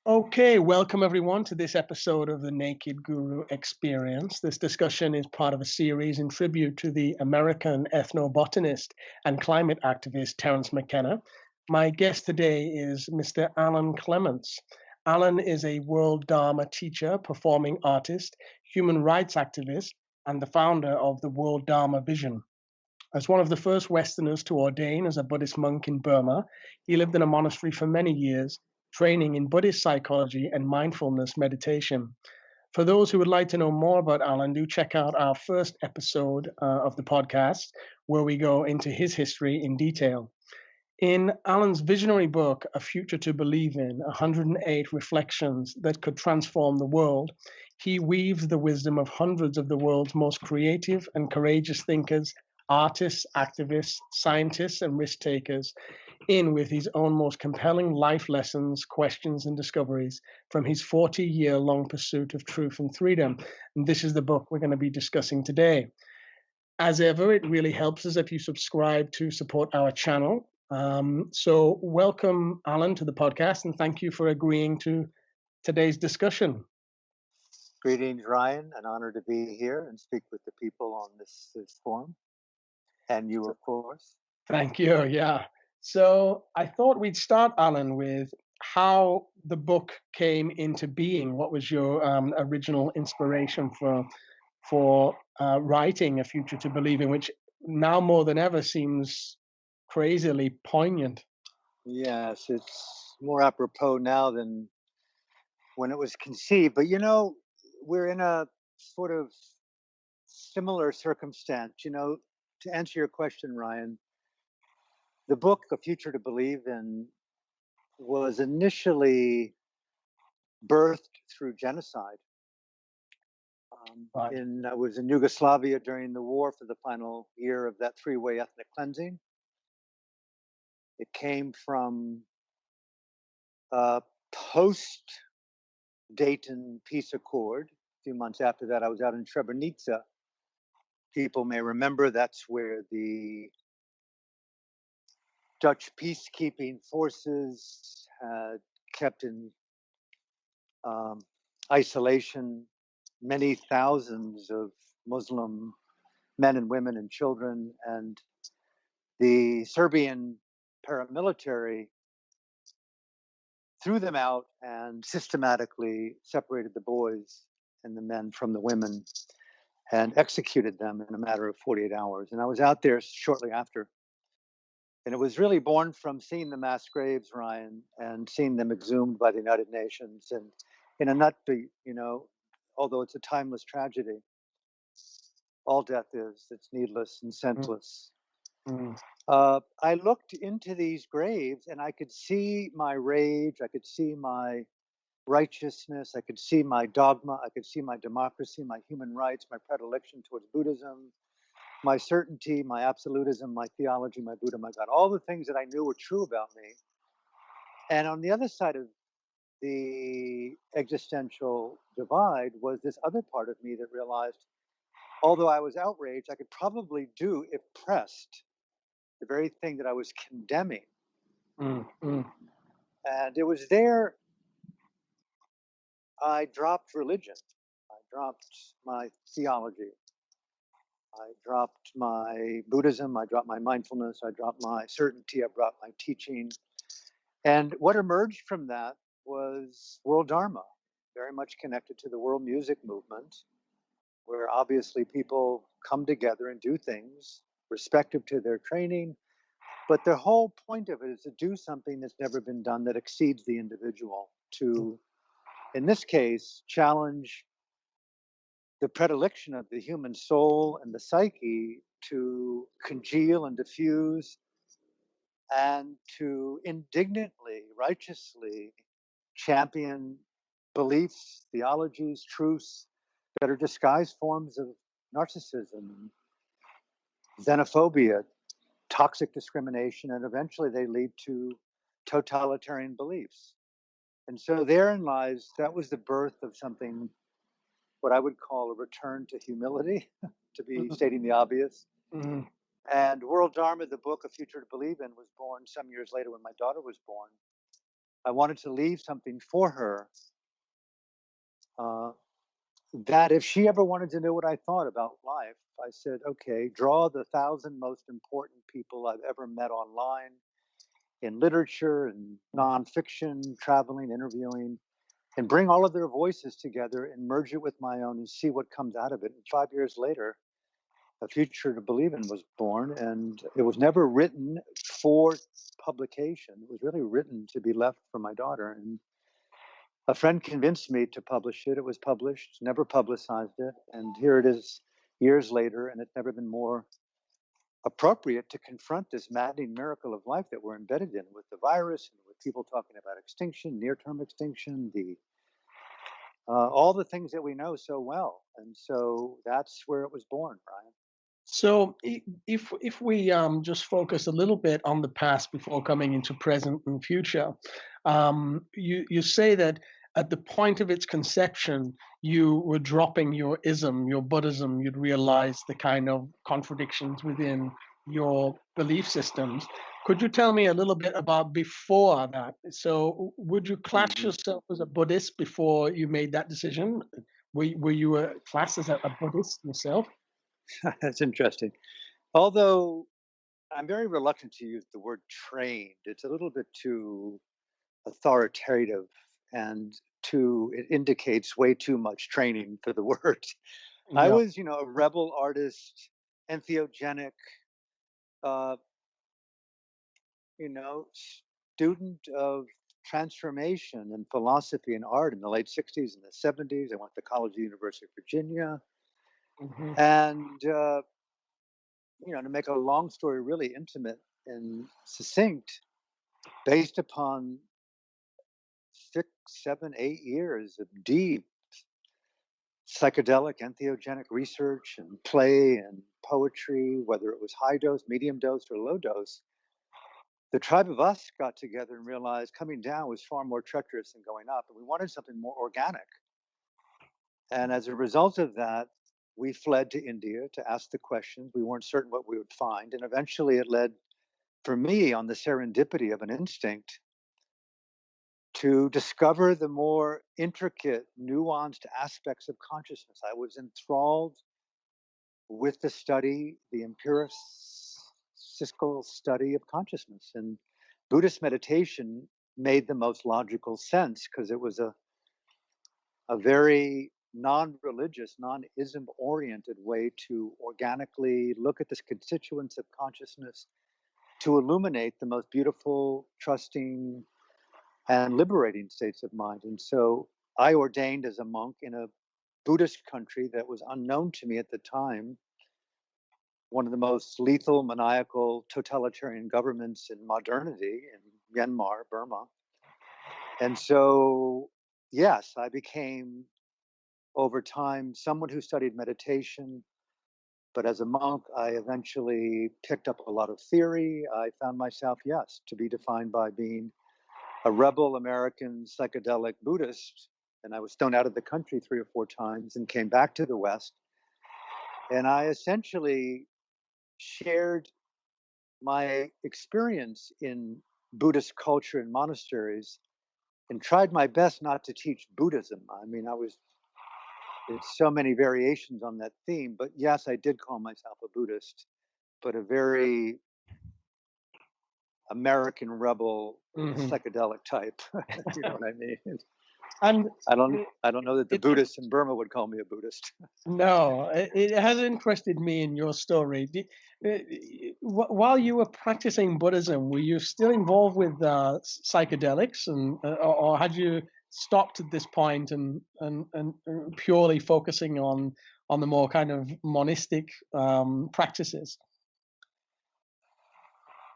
Okay, welcome everyone to this episode of the Naked Guru Experience. This discussion is part of a series in tribute to the American ethnobotanist and climate activist Terence McKenna. My guest today is Mr. Alan Clements. Alan is a World Dharma teacher, performing artist, human rights activist, and the founder of the World Dharma Vision. As one of the first Westerners to ordain as a Buddhist monk in Burma, he lived in a monastery for many years, training in Buddhist psychology and mindfulness meditation. For those who would like to know more about Alan, do check out our first episode of the podcast, where we go into his history in detail. In Alan's visionary book, A Future to Believe in, 108 Reflections That Could Transform the World, he weaves the wisdom of hundreds of the world's most creative and courageous thinkers, artists, activists, scientists, and risk takers in with his own most compelling life lessons, questions, and discoveries from his 40-year-long pursuit of truth and freedom. And this is the book we're going to be discussing today. As ever, it really helps us if you subscribe to support our channel. So welcome, Alan, to the podcast, and thank you for agreeing to today's discussion. Greetings, Ryan. An honor to be here and speak with the people on this forum. And you, of course. Thank you, yeah. So I thought we'd start, Alan, with how the book came into being. What was your original inspiration for writing A Future to Believe in, which now more than ever seems crazily poignant? Yes, it's more apropos now than when it was conceived. But we're in a sort of similar circumstance. To answer your question, Ryan, the book A Future to Believe in was initially birthed through genocide. Right. I was in Yugoslavia during the war for the final year of that three-way ethnic cleansing. It came from post-Dayton peace accord. A few months after that, I was out in Srebrenica. People may remember that's where the Dutch peacekeeping forces had kept in isolation many thousands of Muslim men and women and children, and the Serbian paramilitary threw them out and systematically separated the boys and the men from the women and executed them in a matter of 48 hours. And I was out there shortly after. And it was really born from seeing the mass graves, Ryan, and seeing them exhumed by the United Nations. And in a nutshell, although it's a timeless tragedy, all death is, it's needless and senseless. Mm. I looked into these graves and I could see my rage, I could see my righteousness, I could see my dogma, I could see my democracy, my human rights, my predilection towards Buddhism, my certainty, my absolutism, my theology, my Buddha, my God, all the things that I knew were true about me. And on the other side of the existential divide was this other part of me that realized, although I was outraged, I could probably do, if pressed, the very thing that I was condemning. Mm. Mm. And it was there I dropped religion. I dropped my theology. I dropped my Buddhism. I dropped my mindfulness. I dropped my certainty. I dropped my teaching. And what emerged from that was World Dharma, very much connected to the world music movement, where obviously people come together and do things respective to their training. But the whole point of it is to do something that's never been done that exceeds the individual, to, in this case, challenge the predilection of the human soul and the psyche to congeal and diffuse and to indignantly, righteously champion beliefs, theologies, truths that are disguised forms of narcissism, xenophobia, toxic discrimination, and eventually they lead to totalitarian beliefs. And so therein lies, that was the birth of something, what I would call a return to humility, to be stating the obvious. Mm-hmm. And World Dharma, the book A Future to Believe in, was born some years later when my daughter was born. I wanted to leave something for her, uh, that if she ever wanted to know what I thought about life, I said, okay, draw the 1,000 most important people I've ever met online in literature and nonfiction, traveling, interviewing, and bring all of their voices together and merge it with my own and see what comes out of it. And 5 years later, A Future to Believe In was born, and it was never written for publication. It was really written to be left for my daughter. And a friend convinced me to publish it. It was published, never publicized it. And here it is years later, and it's never been more appropriate to confront this maddening miracle of life that we're embedded in, with the virus and with people talking about extinction, near-term extinction, the all the things that we know so well. And so that's where it was born, Brian. So if we just focus a little bit on the past before coming into present and future, you say that at the point of its conception, you were dropping your ism, your Buddhism. You'd realize the kind of contradictions within your belief systems. Could you tell me a little bit about before that? So would you class Hmm. yourself as a Buddhist before you made that decision? Were you a classed as a Buddhist yourself? That's interesting. Although I'm very reluctant to use the word trained, it's a little bit too authoritative, and it indicates way too much training for the word. I Yeah. was, a rebel artist, entheogenic, uh, student of transformation and philosophy and art in the late 60s and the 70s. I went to college at the University of Virginia. Mhm. And, to make a long story really intimate and succinct, based upon 6, 7, 8 years of deep psychedelic entheogenic research and play and poetry, whether it was high dose, medium dose, or low dose, the tribe of us got together and realized coming down was far more treacherous than going up. And we wanted something more organic. And as a result of that, we fled to India to ask the questions. We weren't certain what we would find. And eventually it led, for me, on the serendipity of an instinct, to discover the more intricate, nuanced aspects of consciousness. I was enthralled with the study, the empirical study of consciousness. And Buddhist meditation made the most logical sense because it was a very non-religious, non-ism oriented way to organically look at the constituents of consciousness to illuminate the most beautiful, trusting, and liberating states of mind. And so I ordained as a monk in a Buddhist country that was unknown to me at the time, one of the most lethal, maniacal, totalitarian governments in modernity in Myanmar, Burma. And so, yes, I became, over time, someone who studied meditation. But as a monk, I eventually picked up a lot of theory. I found myself, yes, to be defined by being a rebel American psychedelic Buddhist. And I was thrown out of the country 3 or 4 times and came back to the West. And I essentially shared my experience in Buddhist culture and monasteries and tried my best not to teach Buddhism. I mean, it's so many variations on that theme, but yes, I did call myself a Buddhist, but a very American rebel Mhm. psychedelic type. You know what I mean? And I don't know that the it Buddhists in Burma would call me a Buddhist. no, it has interested me in your story. While you were practicing Buddhism, were you still involved with psychedelics, and or had you stopped at this point and purely focusing on the more kind of monistic practices?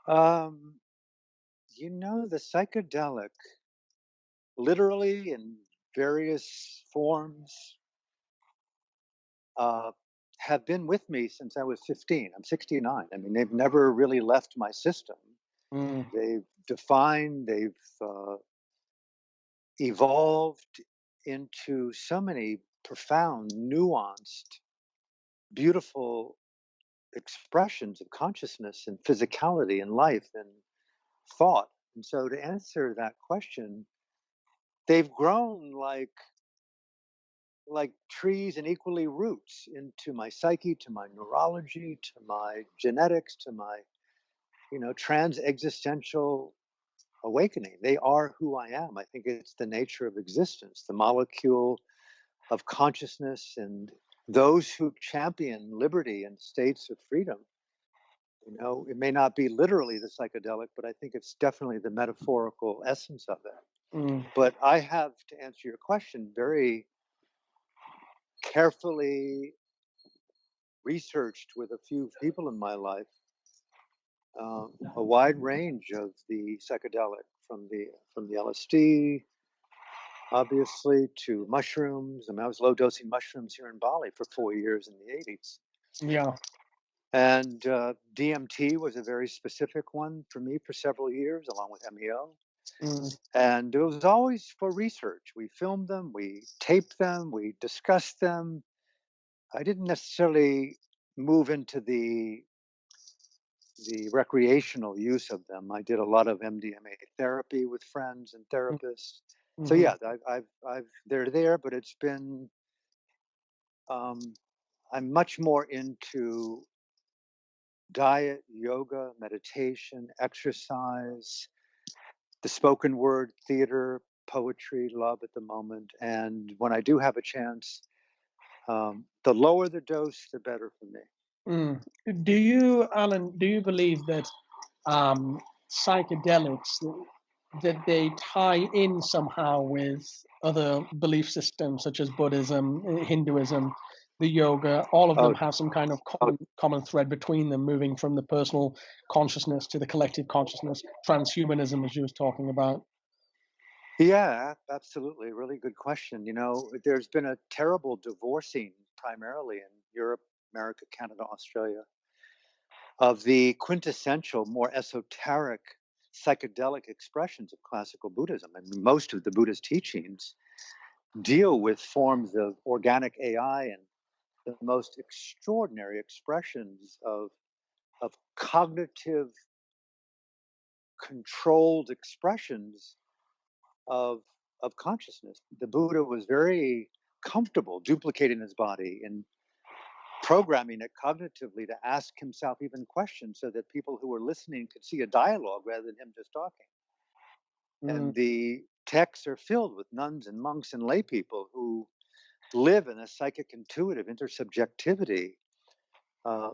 Um, the psychedelic, literally in various forms, uh, have been with me since I was 15. I'm 69. I mean, they've never really left my system. Mm, They've defined, they've evolved into so many profound, nuanced, beautiful expressions of consciousness and physicality and life and thought. And so to answer that question, they've grown like trees and equally roots into my psyche, to my neurology, to my genetics, to my, trans existential awakening. They are who I am. I think it's the nature of existence, the molecule of consciousness, and those who champion liberty and states of freedom. It may not be literally the psychedelic, but I think it's definitely the metaphorical essence of it. Mm. But I have, to answer your question, very carefully researched with a few people in my life a wide range of the psychedelic, from the LSD, obviously, to mushrooms. I mean, I was low dosing mushrooms here in Bali for 4 years in the 80s. Yeah. And DMT was a very specific one for me for several years, along with MEO. Mm. And it was always for research. We filmed them, we taped them, we discussed them. I didn't necessarily move into the recreational use of them. I did a lot of MDMA therapy with friends and therapists. So Mm-hmm. yeah, they're there, but it's been, I'm much more into diet, yoga, meditation, exercise, the spoken word, theater, poetry, love at the moment. And when I do have a chance, the lower the dose, the better for me. Mm. Do you, Alan, do you believe that psychedelics, that they tie in somehow with other belief systems such as Buddhism, Hinduism, the yoga? All of them Oh, have some kind of common thread between them, moving from the personal consciousness to the collective consciousness, transhumanism, as you was talking about. yeah, absolutely. Really good question. There's been a terrible divorcing, primarily in Europe, America, Canada, Australia, of the quintessential, more esoteric psychedelic expressions of classical Buddhism. And most of the Buddhist teachings deal with forms of organic AI and the most extraordinary expressions of cognitive controlled expressions of consciousness. The Buddha was very comfortable duplicating his body and programming it cognitively to ask himself even questions so that people who were listening could see a dialogue rather than him just talking. Mm. And the texts are filled with nuns and monks and lay people who live in a psychic intuitive intersubjectivity.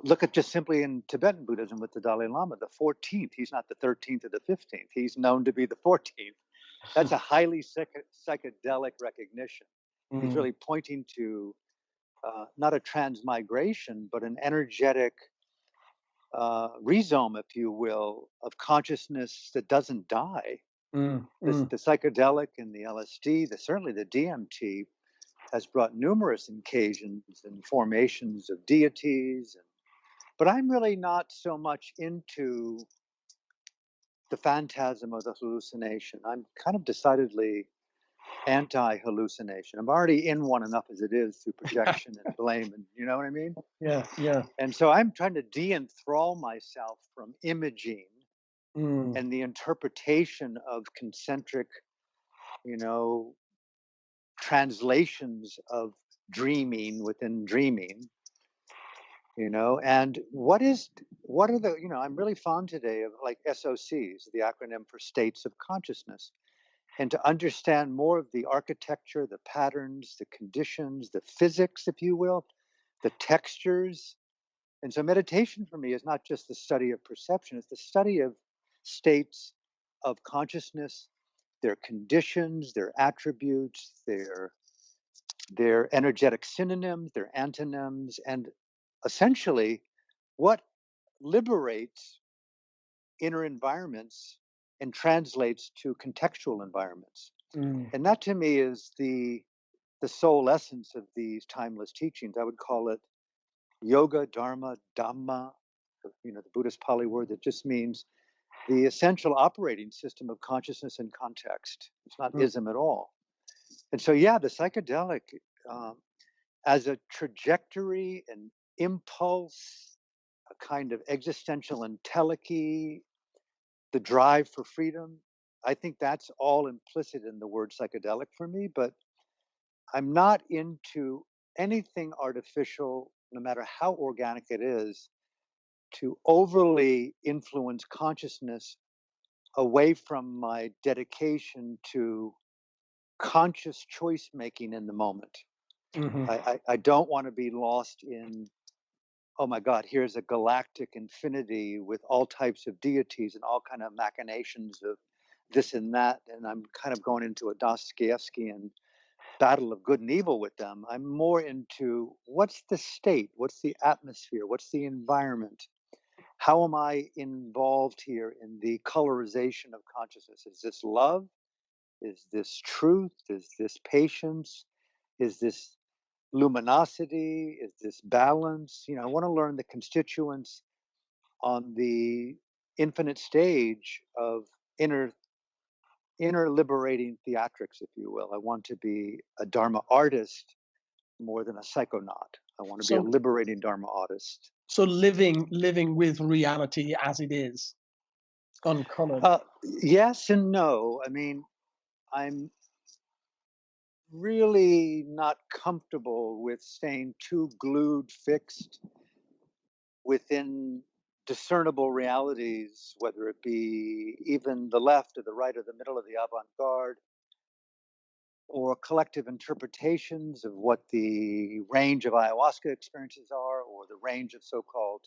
Look at just simply in Tibetan Buddhism with the Dalai Lama, the 14th. He's not the 13th or the 15th. He's known to be the 14th. That's a highly psychedelic recognition. He's Mm. really pointing to not a transmigration, but an energetic rhizome, if you will, of consciousness that doesn't die. Mm. The psychedelic and the LSD, certainly the DMT, has brought numerous occasions and formations of deities. But I'm really not so much into the phantasm of the hallucination. I'm kind of decidedly anti-hallucination. I'm already in one enough as it is through projection and blame, and you know what I mean? Yeah, yeah. And so I'm trying to de-enthrall myself from imaging Mm. and the interpretation of concentric, you know, translations of dreaming within dreaming, and what are the, I'm really fond today of like SOCs, the acronym for states of consciousness, and to understand more of the architecture, the patterns, the conditions, the physics, if you will, the textures. And so meditation for me is not just the study of perception, it's the study of states of consciousness, their conditions, their attributes, their energetic synonyms, their antonyms, and essentially what liberates inner environments and translates to contextual environments. Mm. And that to me is the sole essence of these timeless teachings. I would call it yoga, dharma, dhamma, the Buddhist Pali word that just means the essential operating system of consciousness and context. It's not Mm. ism at all. And so, yeah, the psychedelic as a trajectory, an impulse, a kind of existential entelechy, the drive for freedom, I think that's all implicit in the word psychedelic for me, but I'm not into anything artificial, no matter how organic it is, to overly influence consciousness away from my dedication to conscious choice making in the moment. Hmm. I don't want to be lost in, oh my God, here's a galactic infinity with all types of deities and all kind of machinations of this and that. And I'm kind of going into a Dostoevskian battle of good and evil with them. I'm more into what's the state? What's the atmosphere? What's the environment? How am I involved here in the colorization of consciousness? Is this love? Is this truth? Is this patience? Is this luminosity? Is this balance? I want to learn the constituents on the infinite stage of inner liberating theatrics, if you will. I want to be a Dharma artist more than a psychonaut. I want to be a So, liberating Dharma artist. so living with reality as it is, uncolored. Yes and no. I mean, I'm really not comfortable with staying too glued, fixed within discernible realities, whether it be even the left or the right or the middle of the avant garde, or collective interpretations of what the range of ayahuasca experiences are, or the range of so called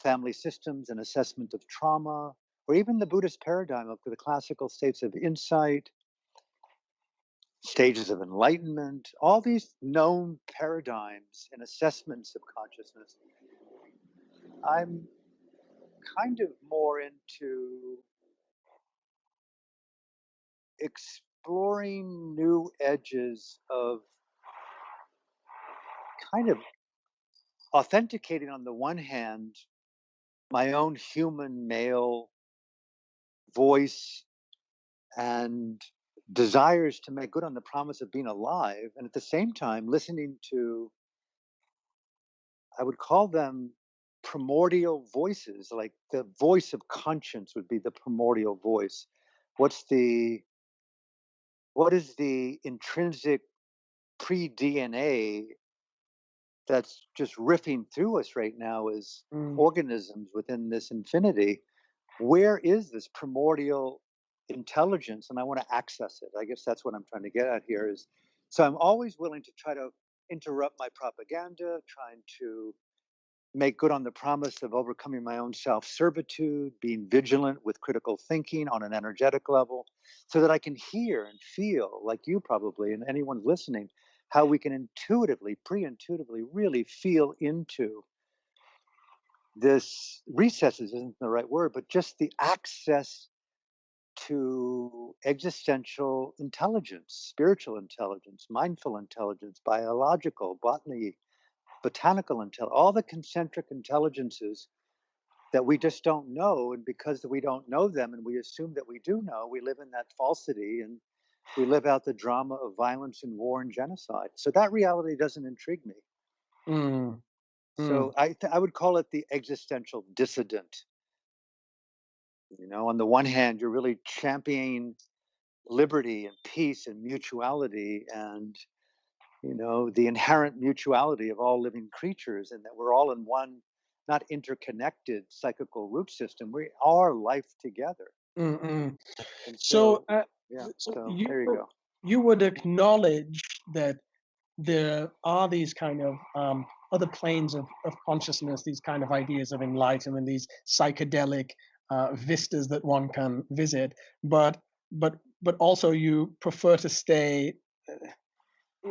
family systems and assessment of trauma, or even the Buddhist paradigm of the classical states of insight, stages of enlightenment, all these known paradigms and assessments of consciousness. I'm kind of more into exploring new edges of kind of authenticating, on the one hand, my own human male voice and desires to make good on the promise of being alive, and at the same time listening to, I would call them primordial voices, like the voice of conscience would be the primordial voice. What is the intrinsic pre-DNA that's just riffing through us right now as Mm. organisms within this infinity? Where is this primordial intelligence? And I want to access it. I guess that's what I'm trying to get at here is, so I'm always willing to try to interrupt my propaganda, trying to make good on the promise of overcoming my own self-servitude, being vigilant with critical thinking on an energetic level, so that I can hear and feel, like you probably, and anyone listening, how we can intuitively, pre-intuitively really feel into this. Recesses isn't the right word, but just the access to existential intelligence, spiritual intelligence, mindful intelligence, biological, botany, botanical intelligence, all the concentric intelligences that we just don't know. And because we don't know them and we assume that we do know, we live in that falsity and we live out the drama of violence and war and genocide. So that reality doesn't intrigue me. Mm. Mm. So I would call it the existential dissident. On the one hand, you're really championing liberty and peace and mutuality and the inherent mutuality of all living creatures, and that we're all in one, not interconnected psychical root system. We are life together. Mm-mm. And So, so, yeah, so you there you go. you would acknowledge that there are these kind of other planes of consciousness, these kind of ideas of enlightenment, these psychedelic vistas that one can visit, but but also you prefer to stay.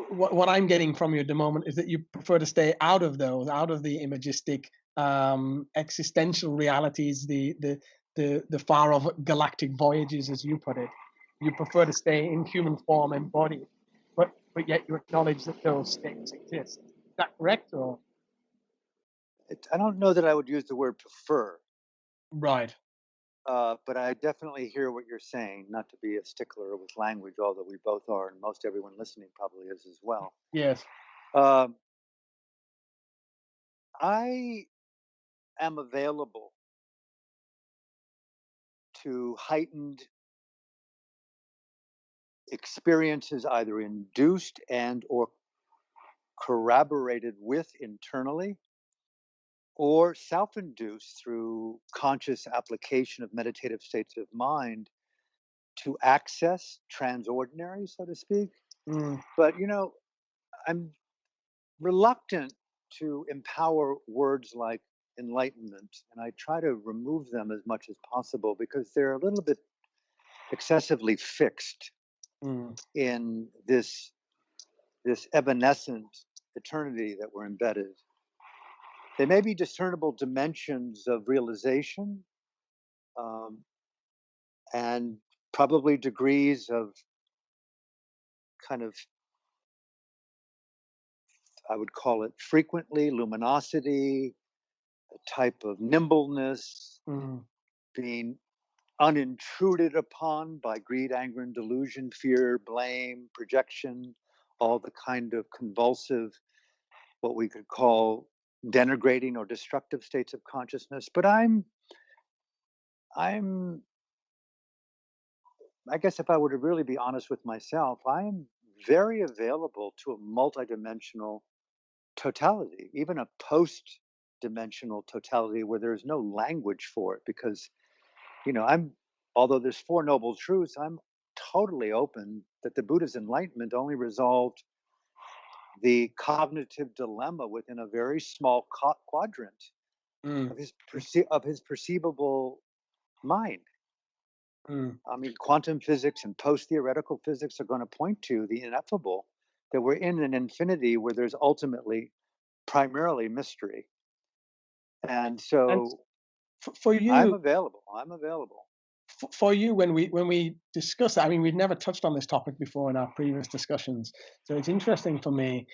What I'm getting from you at the moment is that you prefer to stay out of those, out of the imagistic, existential realities, the far off galactic voyages, as you put it. You prefer to stay in human form and body, but yet you acknowledge that those states exist. Is that correct, or I don't know that I would use the word prefer, right? but I definitely hear what you're saying, not to be a stickler with language, although we both are, and most everyone listening probably is as well. Yes. Um, I am available to heightened experiences either induced and or corroborated with internally, or self-induced through conscious application of meditative states of mind to access transordinary, so to speak. Mm, But I'm reluctant to empower words like enlightenment, and I try to remove them as much as possible because they're a little bit excessively fixed mm, in this evanescent eternity that we're embedded. They may be discernible dimensions of realization, um, and probably degrees of kind of, I would call it frequently, luminosity, a type of nimbleness, mm, being unintruded upon by greed, anger, and delusion, fear, blame, projection, all the kind of convulsive, what we could call denigrating or destructive states of consciousness. But I'm, I guess if I were to really be honest with myself, I'm very available to a multidimensional totality, even a post-dimensional totality where there's no language for it, because I'm, although there's four noble truths, I'm totally open that the Buddha's enlightenment only resolved the cognitive dilemma within a very small quadrant mm, of his perceivable mind. mm. I mean, quantum physics and post-theoretical physics are going to point to the ineffable, that we're in an infinity where there's ultimately primarily mystery. And And so for I'm you, available. I'm available. for you, when we discuss that, I mean, we've never touched on this topic before in our previous discussions, so it's interesting for me.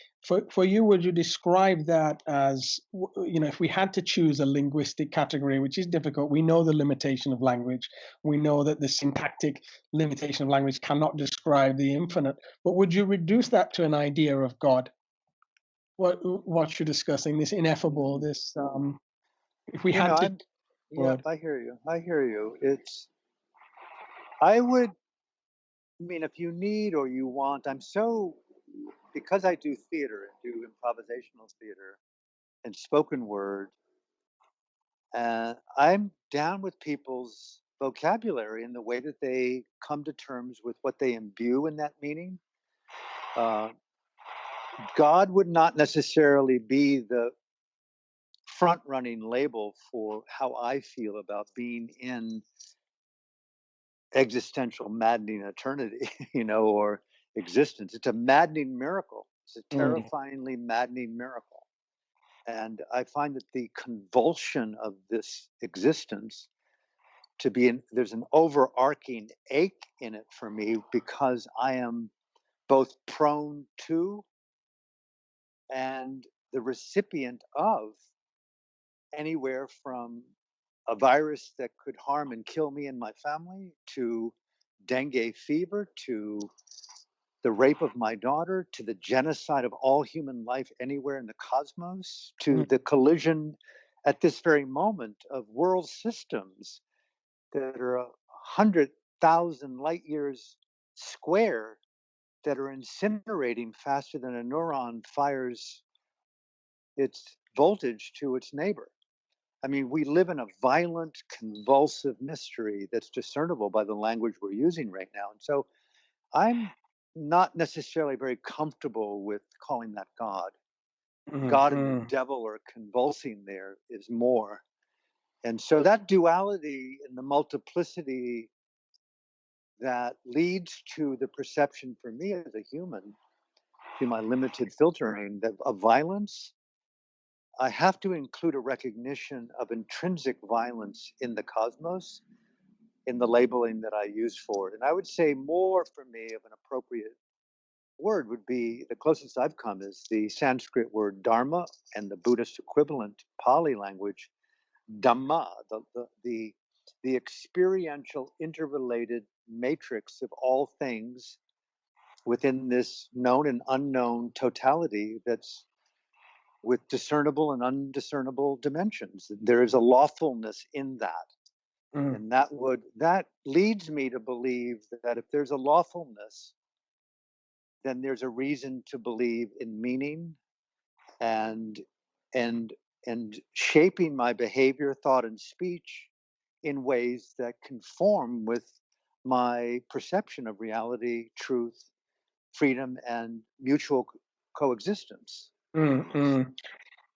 For you, would you describe that as if we had to choose a linguistic category, which is difficult? We know the limitation of language. We know that the syntactic limitation of language cannot describe the infinite. But would you reduce that to an idea of God? What you're discussing, this ineffable, Mm. this if we had to I'm, yeah, word. I hear you. I hear you. I would, I mean, if you need or you want, because I do theater and do improvisational theater and spoken word, I'm down with people's vocabulary and the way that they come to terms with what they imbue in that meaning. Uh, God would not necessarily be the front running label for how I feel about being in existential maddening eternity, or existence. It's a maddening miracle. It's a Mm, terrifyingly maddening miracle. And I find that the convulsion of this existence there's an overarching ache in it for me because I am both prone to and the recipient of anywhere from a virus that could harm and kill me and my family, to dengue fever, to the rape of my daughter, to the genocide of all human life anywhere in the cosmos, to mm, the collision at this very moment of world systems that are 100,000 light years square, that are incinerating faster than a neuron fires its voltage to its neighbor. I mean, we live in a violent, convulsive mystery that's discernible by the language we're using right now. And so I'm not necessarily very comfortable with calling that God. mm, God and the mm, devil are convulsing there is more. And so that duality and the multiplicity that leads to the perception for me as a human, through my limited filtering, that of violence, I have to include a recognition of intrinsic violence in the cosmos in the labeling that I use for it. And I would say more for me of an appropriate word would be, the closest I've come is the Sanskrit word dharma and the Buddhist equivalent Pali language, Dhamma, the experiential interrelated matrix of all things within this known and unknown totality that's with discernible and undiscernible dimensions. There is a lawfulness in that. mm, And that leads me to believe that if there's a lawfulness, then there's a reason to believe in meaning and and and shaping my behavior, thought, and speech in ways that conform with my perception of reality, truth, freedom, and mutual coexistence. Mm, mm.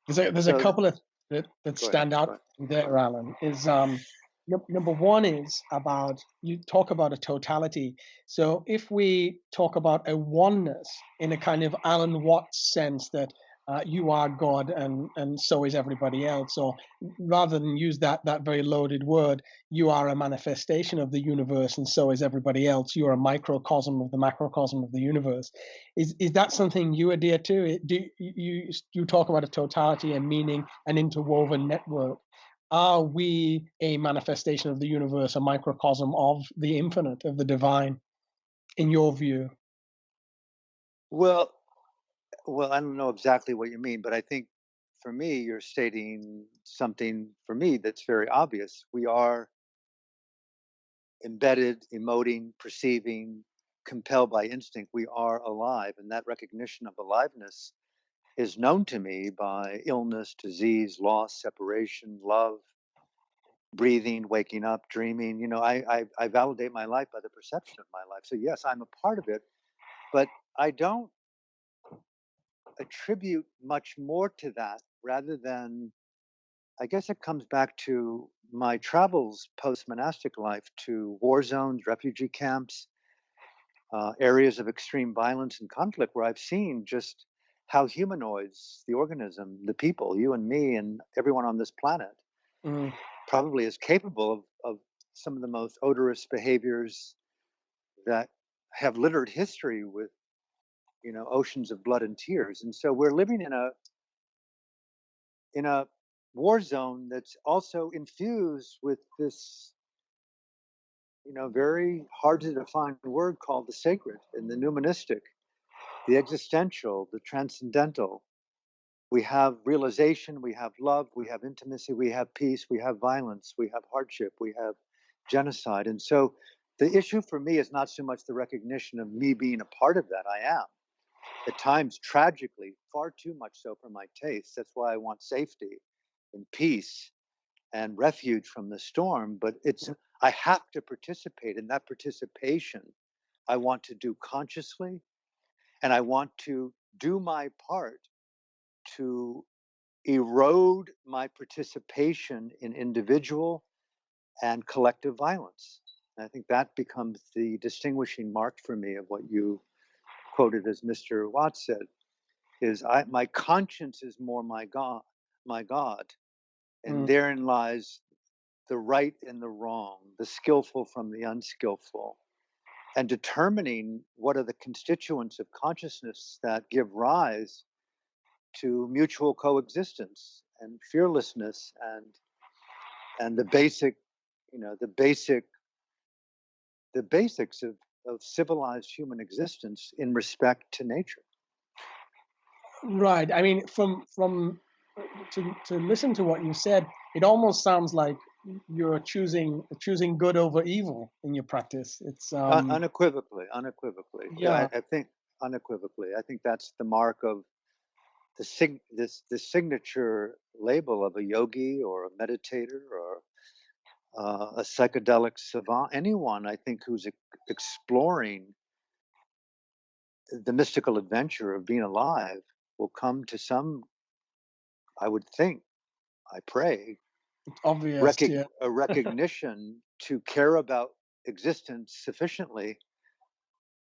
There's a So couple of that go ahead. stand out there, Alan. Is number one is about, you talk about a totality. So if we talk about a oneness in a kind of Alan Watts sense that you are God and so is everybody else, or rather than use that very loaded word, you are a manifestation of the universe and so is everybody else. You are a microcosm of the macrocosm of the universe. Is that something you adhere to? Do you talk about a totality and meaning, an interwoven network? Are we a manifestation of the universe, a microcosm of the infinite, of the divine, in your view? Well, I don't know exactly what you mean, but I think for me, you're stating something for me that's very obvious. We are embedded, emoting, perceiving, compelled by instinct. We are alive, and that recognition of aliveness is known to me by illness, disease, loss, separation, love, breathing, waking up, dreaming. I validate my life by the perception of my life. So yes, I'm a part of it, but I don't attribute much more to that, rather than, I guess it comes back to my travels post monastic life to war zones, refugee camps, areas of extreme violence and conflict, where I've seen just how humanoids, the organism, the people, you and me and everyone on this planet, Mm, probably is capable of some of the most odorous behaviors that have littered history with, oceans of blood and tears. And so we're living in a war zone that's also infused with this, very hard to define word called the sacred and the nuministic, the existential, the transcendental. We have realization, we have love, we have intimacy, we have peace, we have violence, we have hardship, we have genocide. And so the issue for me is not so much the recognition of me being a part of that. I am. At times, tragically, far too much so for my taste. That's why I want safety and peace and refuge from the storm. But I have to participate in that participation. I want to do consciously, and I want to do my part to erode my participation in individual and collective violence. And I think that becomes the distinguishing mark for me of what you quoted as Mr. Watts said, is my conscience is more my God. And mm. therein lies the right and the wrong, the skillful from the unskillful, and determining what are the constituents of consciousness that give rise to mutual coexistence and fearlessness and the basic, the basics of civilized human existence in respect to nature. Right. I mean, from to listen to what you said, it almost sounds like you're choosing good over evil in your practice. It's Unequivocally. yeah. I think unequivocally. I think that's the mark of the signature label of a yogi or a meditator or a psychedelic savant. Anyone, I think, who's exploring the mystical adventure of being alive will come to some, I would think, I pray, It's obvious. Yeah. a recognition to care about existence sufficiently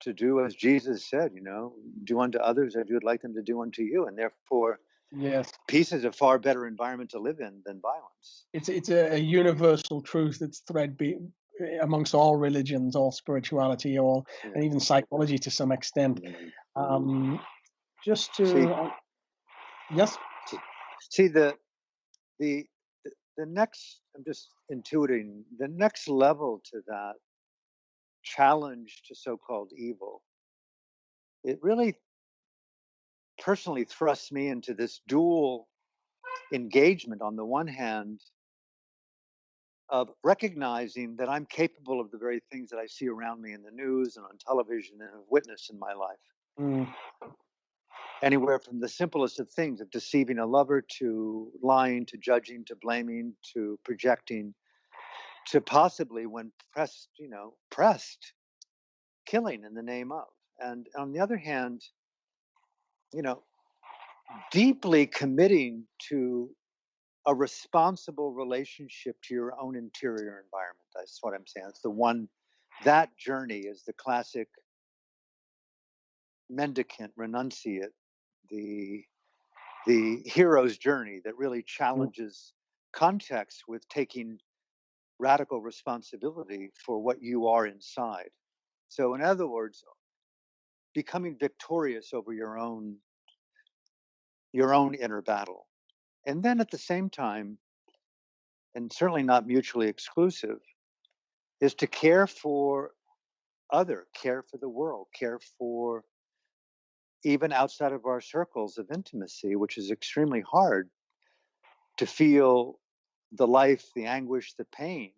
to do as Jesus said, do unto others as you would like them to do unto you. And therefore, Yes. peace is a far better environment to live in than violence. It's a universal truth that's amongst all religions, all spirituality, all Yeah. and even psychology to some extent. Mhm. Um, just See, to yes. see the the next. I'm just intuiting the next level to that challenge to so-called evil. It really personally thrusts me into this dual engagement. On the one hand, of recognizing that I'm capable of the very things that I see around me in the news and on television and have witnessed in my life. Mm. Anywhere from the simplest of things, of deceiving a lover to lying to judging to blaming to projecting to possibly, when pressed, pressed, killing in the name of. And on the other hand, you know, deeply committing to a responsible relationship to your own interior environment. That's what I'm saying. It's the one, that journey is the classic mendicant, renunciate, the hero's journey that really Mm. challenges context with taking radical responsibility for what you are inside. So, in other words, becoming victorious over your own inner battle. And then at the same time, and certainly not mutually exclusive, is to care for care for the world, care for even outside of our circles of intimacy, which is extremely hard to feel the life, the anguish, the pain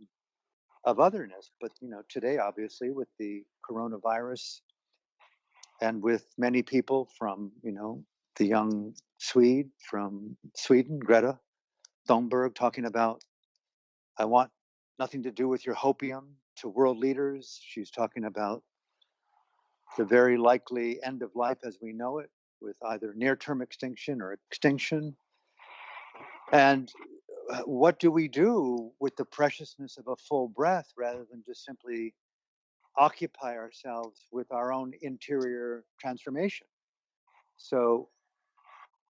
of otherness. But today, obviously, with the coronavirus and with many people from, the young Swede from Sweden, Greta Thunberg, talking about, I want nothing to do with your hopium, to world leaders. She's talking about the very likely end of life as we know it, with either near-term extinction or extinction. And what do we do with the preciousness of a full breath rather than just simply occupy ourselves with our own interior transformation? So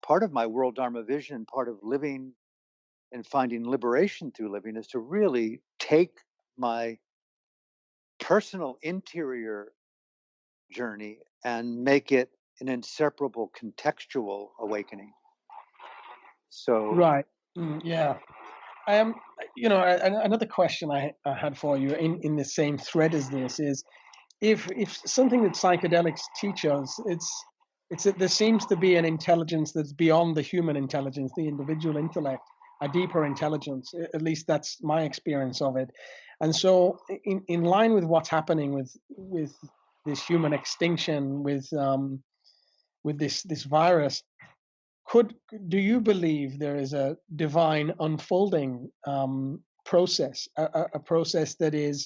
part of my World Dharma vision, part of living and finding liberation through living, is to really take my personal interior journey and make it an inseparable contextual awakening. So, Right. Yeah. Another question I had for you in the same thread as this is, if something that psychedelics teach us, it's that there seems to be an intelligence that's beyond the human intelligence, the individual intellect, a deeper intelligence. At least that's my experience of it. And so, in line with what's happening with this human extinction, with this virus, could do you believe there is a divine unfolding process, a process that is,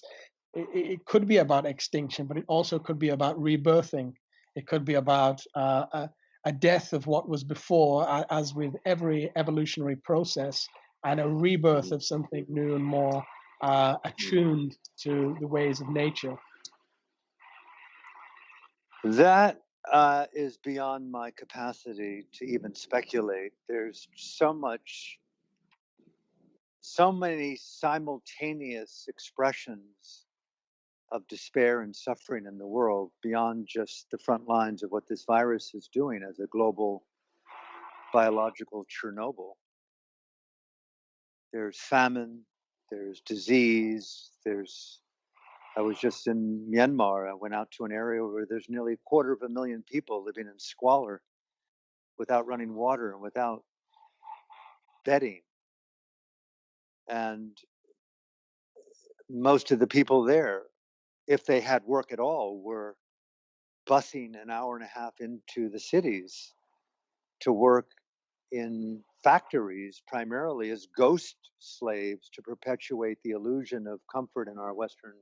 it could be about extinction, but it also could be about rebirthing. It could be about a death of what was before, as with every evolutionary process, and a rebirth of something new and more attuned to the ways of nature. that is beyond my capacity to even speculate. There's so many simultaneous expressions of despair and suffering in the world beyond just the front lines of what this virus is doing as a global biological Chernobyl. There's famine, there's disease, I was just in Myanmar. I went out to an area where there's nearly 250,000 people living in squalor without running water and without bedding. And most of the people there, if they had work at all, were busing an hour and a half into the cities to work in factories, primarily as ghost slaves, to perpetuate the illusion of comfort in our Western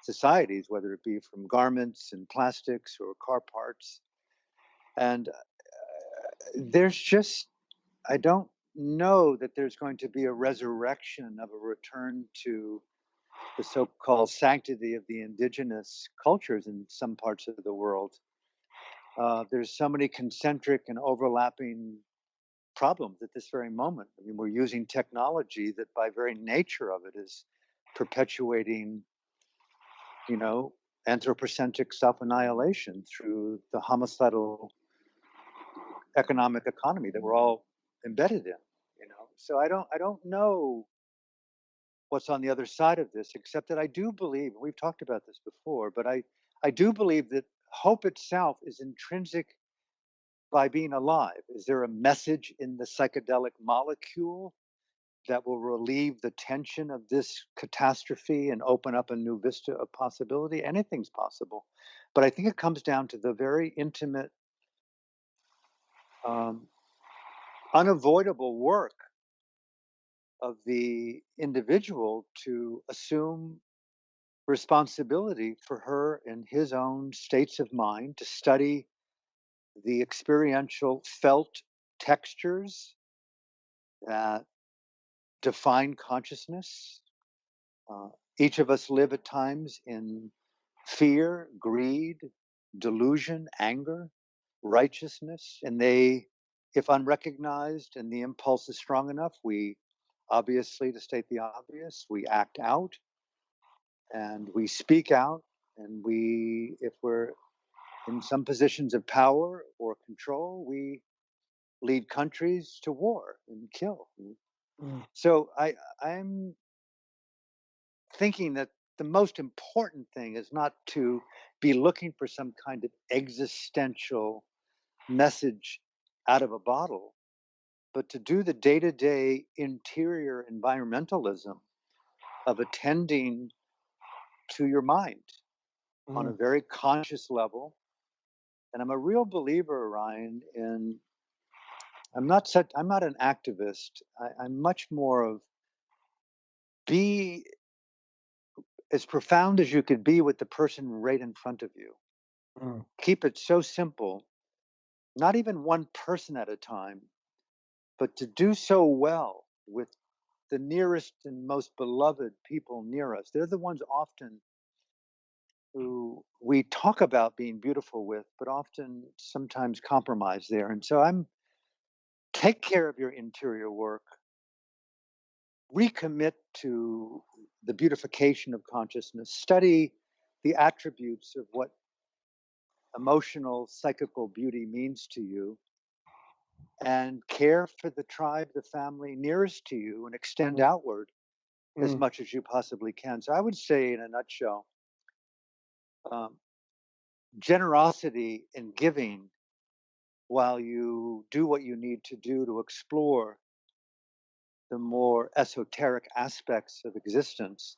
societies, whether it be from garments and plastics or car parts. And there's just, I don't know that there's going to be a resurrection of a return to the so-called sanctity of the indigenous cultures in some parts of the world. There's so many concentric and overlapping problems at this very moment. I mean, we're using technology that by very nature of it is perpetuating, anthropocentric self-annihilation through the homicidal economic economy that we're all embedded in. So I don't know what's on the other side of this, except that I do believe, and we've talked about this before, but I do believe that hope itself is intrinsic by being alive. Is there a message in the psychedelic molecule? that will relieve the tension of this catastrophe and open up a new vista of possibility. Anything's possible. But I think it comes down to the very intimate, um, unavoidable work of the individual to assume responsibility for her and his own states of mind, to study the experiential felt textures that define consciousness. Uh, each of us live at times in fear, greed, delusion, anger, righteousness, and they, if unrecognized and the impulse is strong enough, we obviously, to state the obvious, we act out and we speak out, and we, if we're in some positions of power or control, we lead countries to war and kill. Mm, So I'm thinking that the most important thing is not to be looking for some kind of existential message out of a bottle, but to do the day-to-day interior environmentalism of attending to your mind on a mm, very conscious level. And I'm a real believer, Ryan, in I'm not an activist. I'm much more of be as profound as you could be with the person right in front of you. mm, Keep it so simple, not even one person at a time, but to do so well with the nearest and most beloved people near us. They're the ones often who we talk about being beautiful with, but often sometimes compromise there. And so I'm take care of your interior work, recommit to the beautification of consciousness, study the attributes of what emotional, psychical beauty means to you, and care for the tribe, the family nearest to you, and extend mm, outward as mm, much as you possibly can. So I would say, in a nutshell, um, generosity and giving while you do what you need to do to explore the more esoteric aspects of existence,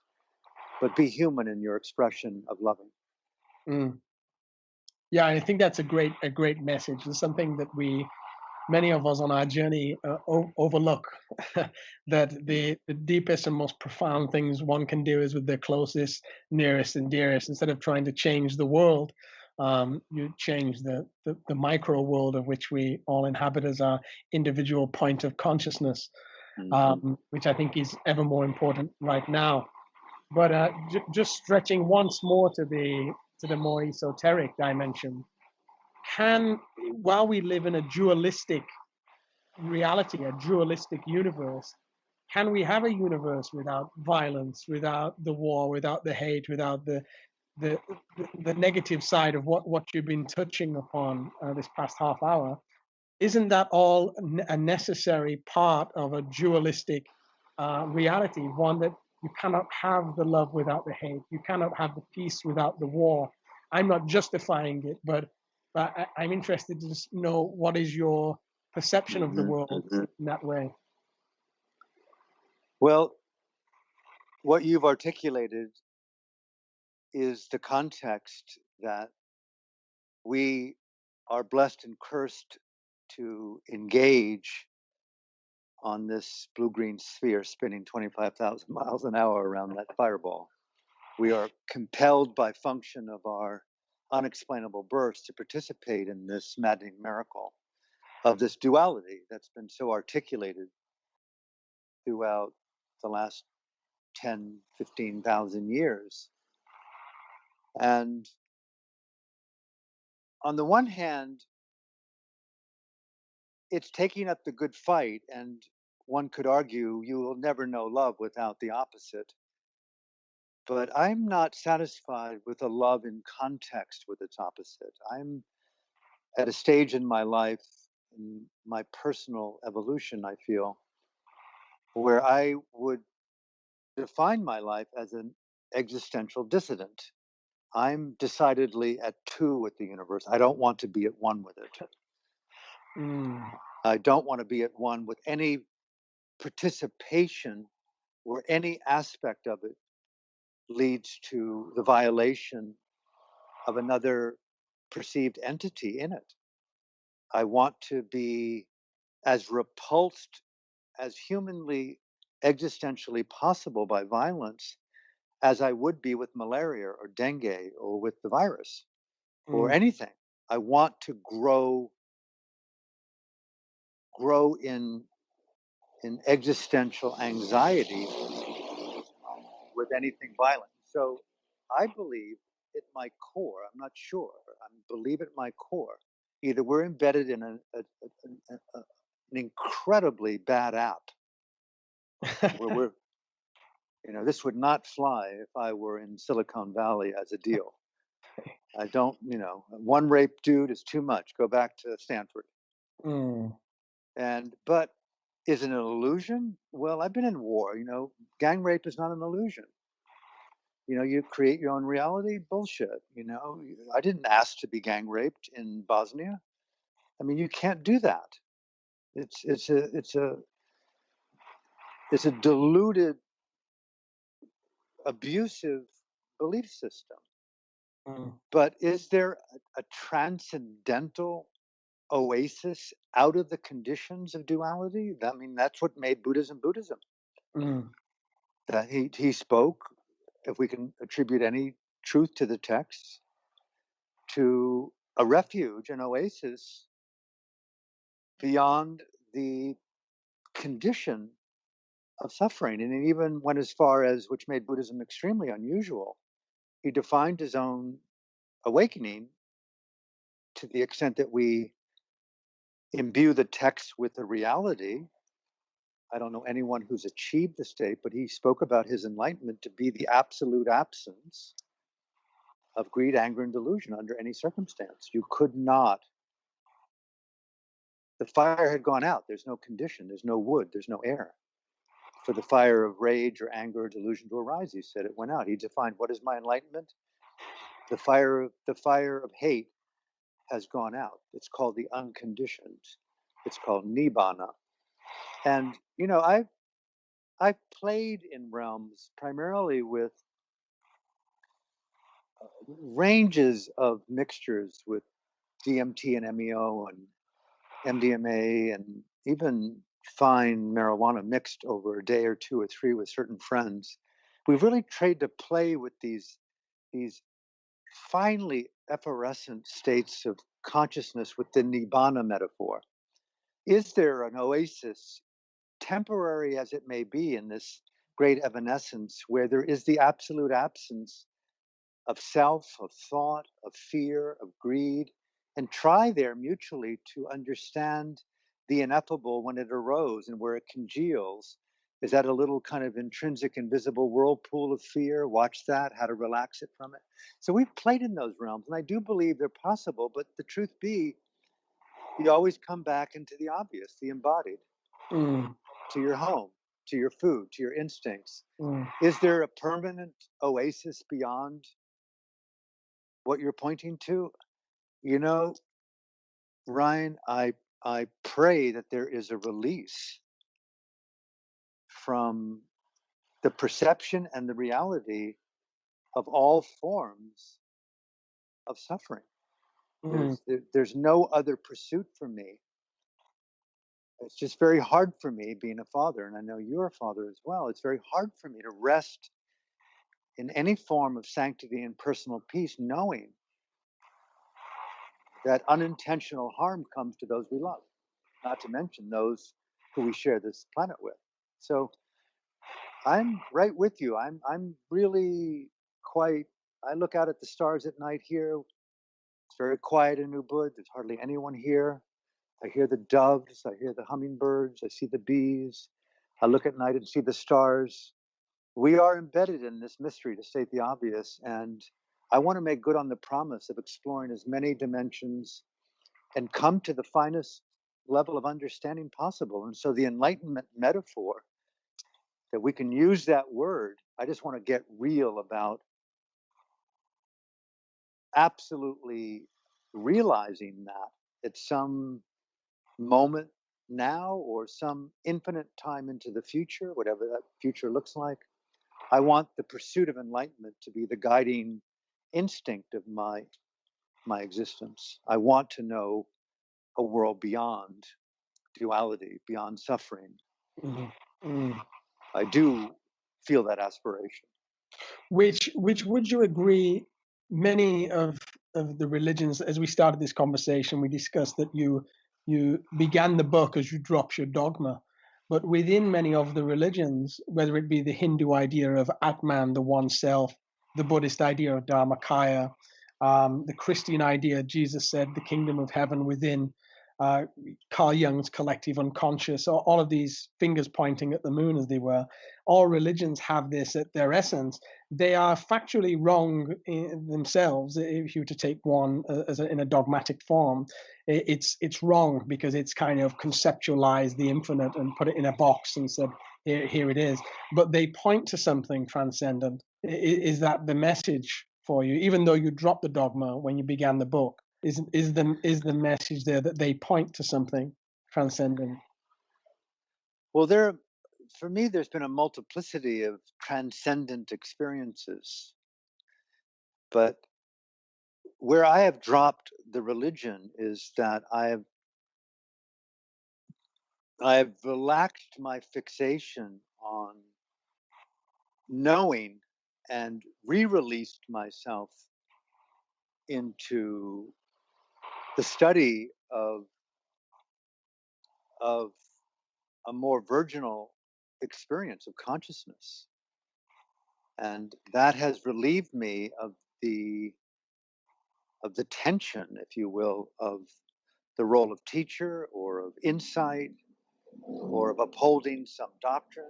but be human in your expression of loving. mm. Yeah, I think that's a great message. It's something that many of us on our journey overlook. That the deepest and most profound things one can do is with their closest, nearest, and dearest. Instead of trying to change the world, you change the micro world of which we all inhabit as our individual point of consciousness, Mhm. which I think is ever more important right now. But just stretching once more to the more esoteric dimension, can while we live in a dualistic reality, a dualistic universe, can we have a universe without violence, without the war, without the hate, without the the negative side of what you've been touching upon this past half hour? Isn't that all a necessary part of a dualistic reality? One that you cannot have the love without the hate. You cannot have the peace without the war. I'm not justifying it, but I'm interested to just know what is your perception of the Mhm. world Mhm. in that way. Well, what you've articulated is the context that we are blessed and cursed to engage on this blue green sphere spinning 25,000 miles an hour around that fireball. We are compelled by function of our unexplainable births to participate in this maddening miracle of this duality that's been so articulated throughout the last 10, 15,000 years. And on the one hand, it's taking up the good fight, and one could argue you will never know love without the opposite. But I'm not satisfied with a love in context with its opposite. I'm at a stage in my life, in my personal evolution, I feel, where I would define my life as an existential dissident. I'm decidedly at two with the universe. I don't want to be at one with it. Mm, I don't want to be at one with any participation or any aspect of it leads to the violation of another perceived entity in it. I want to be as repulsed as humanly, existentially possible by violence as I would be with malaria or dengue or with the virus or Mm, anything. I want to grow in existential anxiety with anything violent. So I believe at my core, I'm not sure, I believe at my core, either we're embedded in an incredibly bad app where we're, this would not fly if I were in Silicon Valley as a deal. I don't, one rape dude is too much. Go back to Stanford. mm, But is it an illusion? Well, I've been in war, gang rape is not an illusion. You create your own reality. Bullshit. I didn't ask to be gang raped in Bosnia. I mean, you can't do that. It's a deluded, abusive belief system. mm, But is there a transcendental oasis out of the conditions of duality? I mean, that's what made Buddhism Buddhism. mm, That he spoke, if we can attribute any truth to the text, to a refuge, an oasis beyond the condition of suffering. And he even went as far as, which made Buddhism extremely unusual, he defined his own awakening to the extent that we imbue the text with the reality. I don't know anyone who's achieved the state, but he spoke about his enlightenment to be the absolute absence of greed, anger, and delusion under any circumstance. You could not. The fire had gone out. There's no condition. There's no wood. There's no air for the fire of rage or anger or delusion to arise. He said it went out. He defined, what is my enlightenment? The fire of hate has gone out. It's called the unconditioned. It's called nibbana. And I've played in realms primarily with ranges of mixtures with DMT and MEO and MDMA and even fine marijuana mixed over a day or two or three with certain friends. We've really tried to play with these finely effervescent states of consciousness with the nibbana metaphor. Is there an oasis, temporary as it may be, in this great evanescence where there is the absolute absence of self, of thought, of fear, of greed, and try there mutually to understand the ineffable when it arose and where it congeals? Is that a little kind of intrinsic, invisible whirlpool of fear? Watch that, how to relax it from it. So we've played in those realms, and I do believe they're possible, but the truth be, you always come back into the obvious, the embodied, mm, to your home, to your food, to your instincts. mm. Is there a permanent oasis beyond what you're pointing to? You know, Ryan, I pray that there is a release from the perception and the reality of all forms of suffering. Mm, There's no other pursuit for me. It's just very hard for me being a father, and I know you're a father as well. It's very hard for me to rest in any form of sanctity and personal peace, knowing that unintentional harm comes to those we love, not to mention those who we share this planet with. So I'm right with you. I'm really quite. I look out at the stars at night here. It's very quiet in Ubud. There's hardly anyone here. I hear the doves. I hear the hummingbirds. I see the bees. I look at night and see the stars. We are embedded in this mystery, to state the obvious, and I want to make good on the promise of exploring as many dimensions and come to the finest level of understanding possible. And so the enlightenment metaphor, that we can use that word, I just want to get real about absolutely realizing that at some moment now or some infinite time into the future, whatever that future looks like. I want the pursuit of enlightenment to be the guiding instinct of my existence. I want to know a world beyond duality, beyond suffering. Mhm. Mm. I do feel that aspiration. Which would you agree, many of the religions, as we started this conversation, we discussed that you began the book as you dropped your dogma, but within many of the religions, whether it be the Hindu idea of Atman, the one self, the Buddhist idea of Dharmakaya, the Christian idea, Jesus said, the kingdom of heaven within, uh, Carl Jung's collective unconscious, all of these fingers pointing at the moon as they were, all religions have this at their essence. They are factually wrong in themselves. If you were to take one in a dogmatic form, it's wrong because it's kind of conceptualized the infinite and put it in a box and said, here it is. But they point to something transcendent. Is that the message for you? Even though you dropped the dogma when you began the book, is the message there that they point to something transcendent? Well, for me, there's been a multiplicity of transcendent experiences, but where I have dropped the religion is that I have relaxed my fixation on knowing and re-released myself into the study of a more virginal experience of consciousness. And that has relieved me of the tension, if you will, of the role of teacher or of insight or of upholding some doctrine.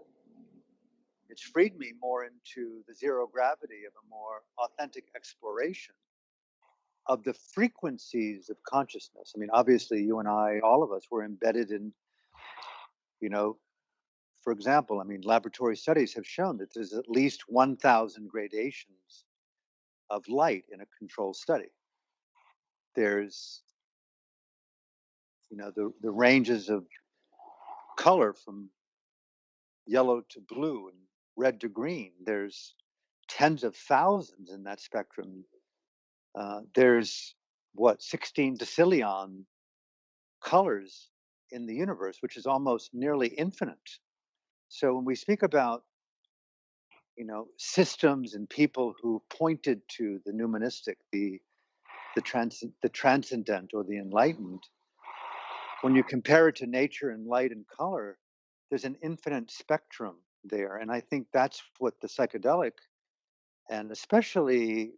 It's freed me more into the zero gravity of a more authentic exploration of the frequencies of consciousness. I mean, obviously, you and I, all of us, were embedded in, you know, for example, I mean, laboratory studies have shown that there's at least 1,000 gradations of light in a control study. There's, the ranges of color from yellow to blue and red to green. There's tens of thousands in that spectrum. There's 16 decillion colors in the universe, which is almost nearly infinite. So when we speak about, systems and people who pointed to the nuministic, the transcendent or the enlightened, when you compare it to nature and light and color, there's an infinite spectrum there. And I think that's what the psychedelic, and especially,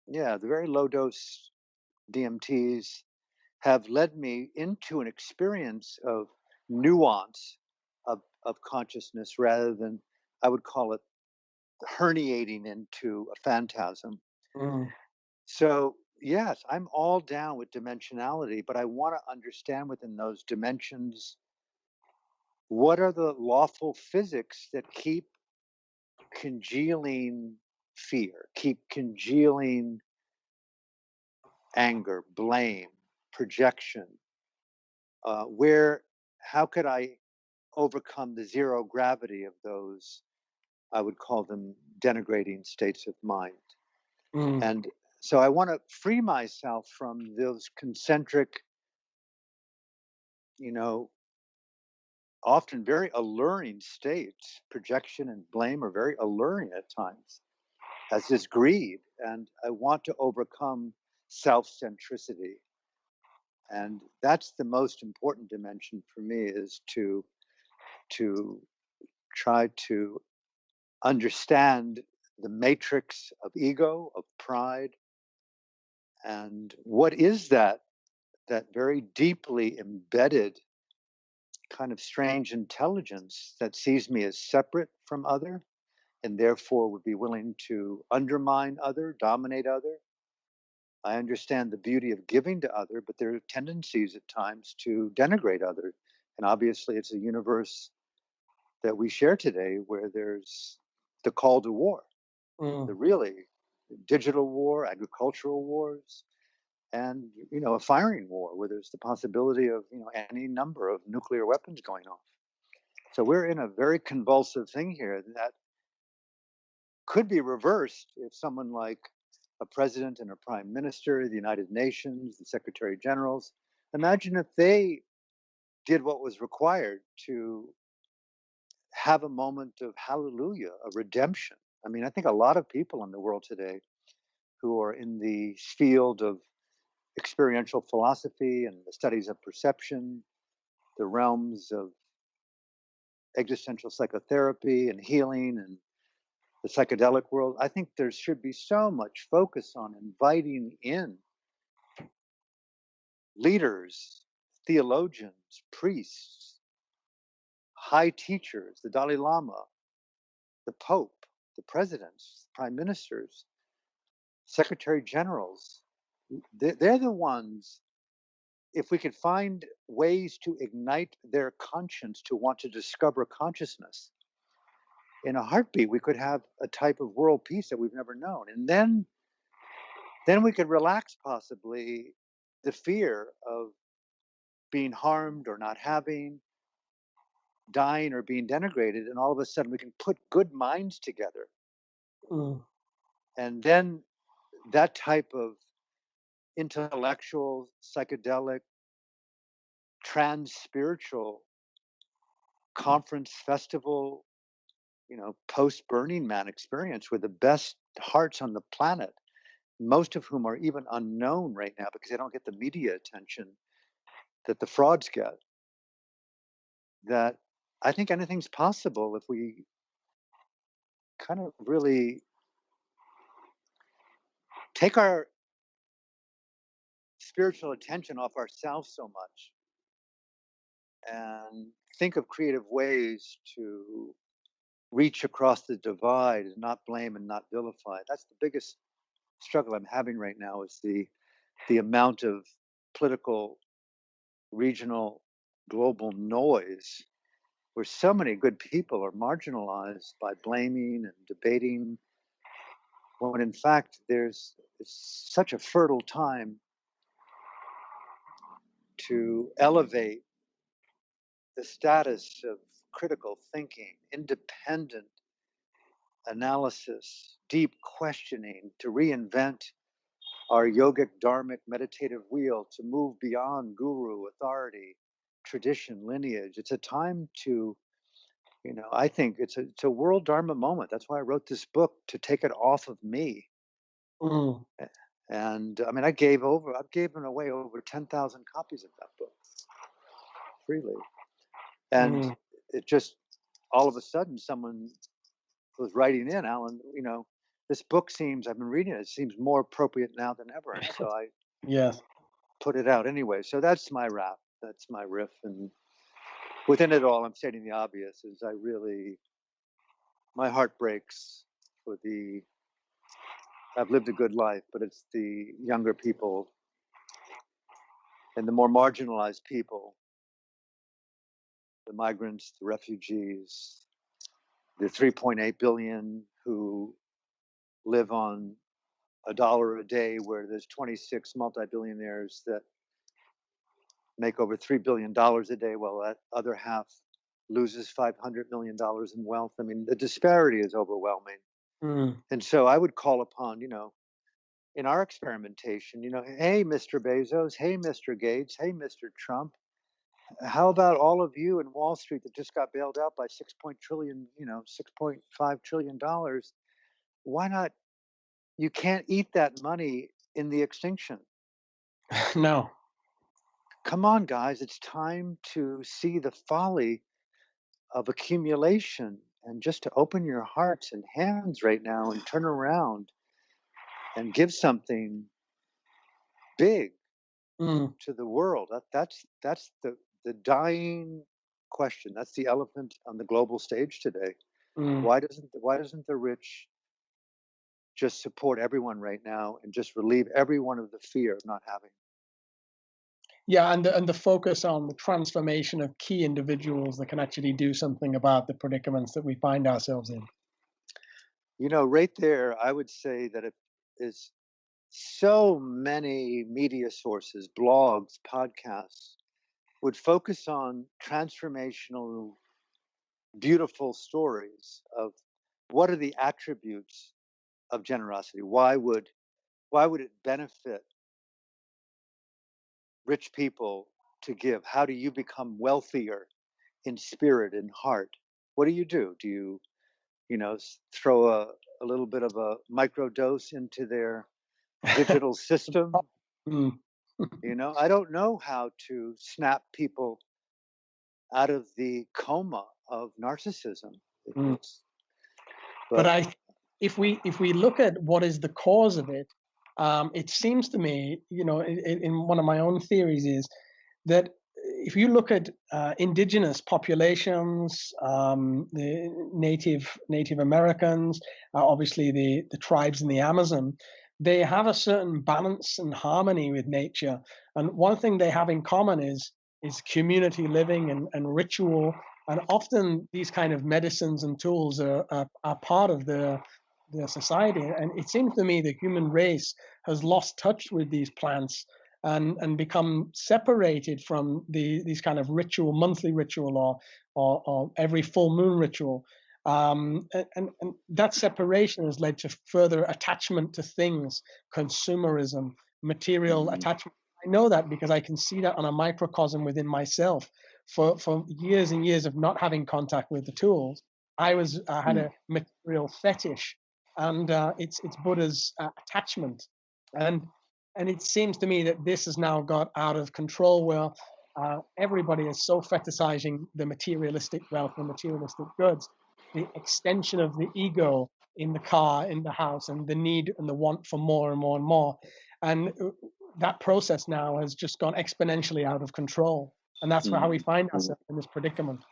the very low dose DMTs, have led me into an experience of nuance of consciousness rather than, I would call it, herniating into a phantasm. Mm. So, yes, I'm all down with dimensionality, but I want to understand within those dimensions what are the lawful physics that keep congealing fear, keep congealing anger, blame, projection. How could I overcome the zero gravity of those, I would call them denigrating states of mind? Mm. And so I want to free myself from those concentric, you know, often very alluring states. Projection and blame are very alluring at times, as is greed. And I want to overcome self-centricity. And that's the most important dimension for me, is to try to understand the matrix of ego, of pride, and what is that very deeply embedded kind of strange intelligence that sees me as separate from other and therefore would be willing to undermine other, dominate other. I understand the beauty of giving to other, but there are tendencies at times to denigrate other. And obviously it's a universe that we share today where there's the call to war, the Mm. really digital war, agricultural wars, and a firing war where there's the possibility of any number of nuclear weapons going off. So we're in a very convulsive thing here that could be reversed if someone like a president and a prime minister, the United Nations, the secretary generals, imagine if they did what was required to have a moment of hallelujah, of redemption. I mean, I think a lot of people in the world today who are in the field of experiential philosophy and the studies of perception, the realms of existential psychotherapy and healing and the psychedelic world, I think there should be so much focus on inviting in leaders, theologians, priests, high teachers, the Dalai Lama, the Pope, the presidents, prime ministers, secretary generals. They're the ones, if we could find ways to ignite their conscience to want to discover consciousness, in a heartbeat, we could have a type of world peace that we've never known. And then we could relax possibly the fear of being harmed or not having, dying or being denigrated. And all of a sudden we can put good minds together. Mm. And then that type of intellectual, psychedelic, trans-spiritual conference festival, post Burning Man experience with the best hearts on the planet, most of whom are even unknown right now because they don't get the media attention that the frauds get. That I think anything's possible if we kind of really take our spiritual attention off ourselves so much and think of creative ways to reach across the divide and not blame and not vilify. That's the biggest struggle I'm having right now, is the amount of political, regional, global noise where so many good people are marginalized by blaming and debating, when in fact it's such a fertile time to elevate the status of critical thinking, independent analysis, deep questioning, to reinvent our yogic, dharmic, meditative wheel, to move beyond guru, authority, tradition, lineage. It's a time to, I think it's a World Dharma moment. That's why I wrote this book, to take it off of me. Mm. And I mean, I've given away over 10,000 copies of that book freely. And Mm. it just, all of a sudden, someone was writing in, Alan, this book I've been reading it seems more appropriate now than ever. And so I Yes. put it out anyway. So that's my rap. That's my riff. And within it all, I'm stating the obvious, is my heart breaks for I've lived a good life, but it's the younger people and the more marginalized people, the migrants, the refugees, the 3.8 billion who live on $1 a day, where there's 26 multi-billionaires that make over $3 billion a day, while that other half loses $500 million in wealth. I mean, the disparity is overwhelming. Mm. And so I would call upon, in our experimentation, hey, Mr. Bezos, hey, Mr. Gates, hey, Mr. Trump, how about all of you in Wall Street that just got bailed out by $6.5 trillion? Why not? You can't eat that money in the extinction. No. Come on, guys, it's time to see the folly of accumulation and just to open your hearts and hands right now and turn around and give something big to the world. That's the dying question. That's the elephant on the global stage today. Why doesn't the rich just support everyone right now and just relieve everyone of the fear of not having? Yeah, and the focus on the transformation of key individuals that can actually do something about the predicaments that we find ourselves in. Right there, I would say that it is so many media sources, blogs, podcasts would focus on transformational, beautiful stories of what are the attributes of generosity. Why would it benefit rich people to give? How do you become wealthier in spirit and heart? What do? Do you throw a little bit of a microdose into their digital system? Mm, I don't know how to snap people out of the coma of narcissism. mm. It's, But but if we look at what is the cause of it, it seems to me, in one of my own theories is that if you look at indigenous populations, the Native Americans, obviously the tribes in the Amazon, they have a certain balance and harmony with nature. And one thing they have in common is community living and ritual. And often these kind of medicines and tools are part of their society. And it seems to me the human race has lost touch with these plants and become separated from these kind of monthly ritual or every full moon ritual. And that separation has led to further attachment to things, consumerism, material Mhm. attachment. I know that because I can see that on a microcosm within myself. For years and years of not having contact with the tools, I had Mm. a material fetish, and it's Buddha's attachment, and and it seems to me that this has now got out of control where everybody is so fetishizing the materialistic wealth, the materialistic goods, the extension of the ego in the car, in the house, and the need and the want for more and more and more. And that process now has just gone exponentially out of control. And that's how we Mm. find Mm. ourselves in this predicament.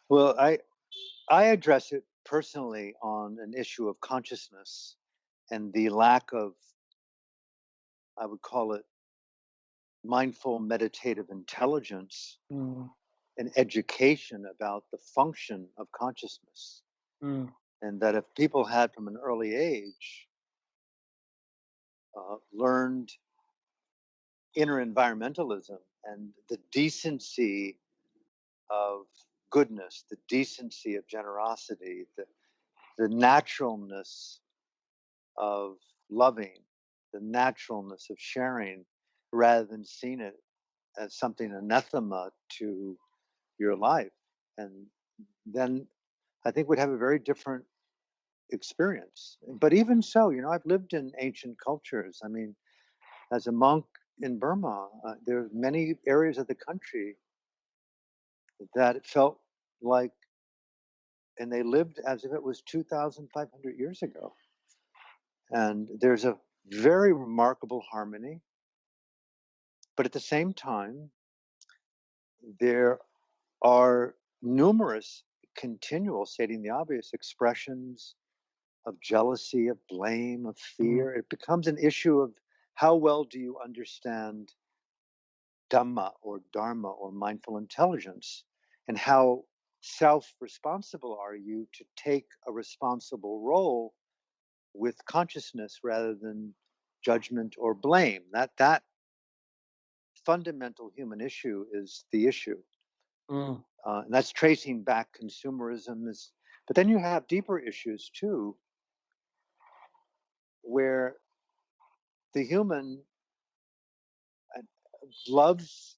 Well, I address it personally on an issue of consciousness and the lack of, I would call it, mindful meditative intelligence Mm, and education about the function of consciousness. mm, And that if people had from an early age learned inner environmentalism and the decency of goodness, the decency of generosity, the naturalness of loving, the naturalness of sharing, rather than seeing it as something anathema to your life. And then I think we'd have a very different experience. But even so, I've lived in ancient cultures. I mean, as a monk in Burma, there are many areas of the country that it felt like, and they lived as if it was 2,500 years ago. And there's a very remarkable harmony. But at the same time, there are numerous continual, stating the obvious, expressions of jealousy, of blame, of mm, fear. It becomes an issue of how well do you understand Dhamma or Dharma or mindful intelligence, and how self responsible are you to take a responsible role with consciousness rather than judgment or blame. That fundamental human issue is the issue. mm, And that's tracing back consumerism. But then you have deeper issues too, where the human loves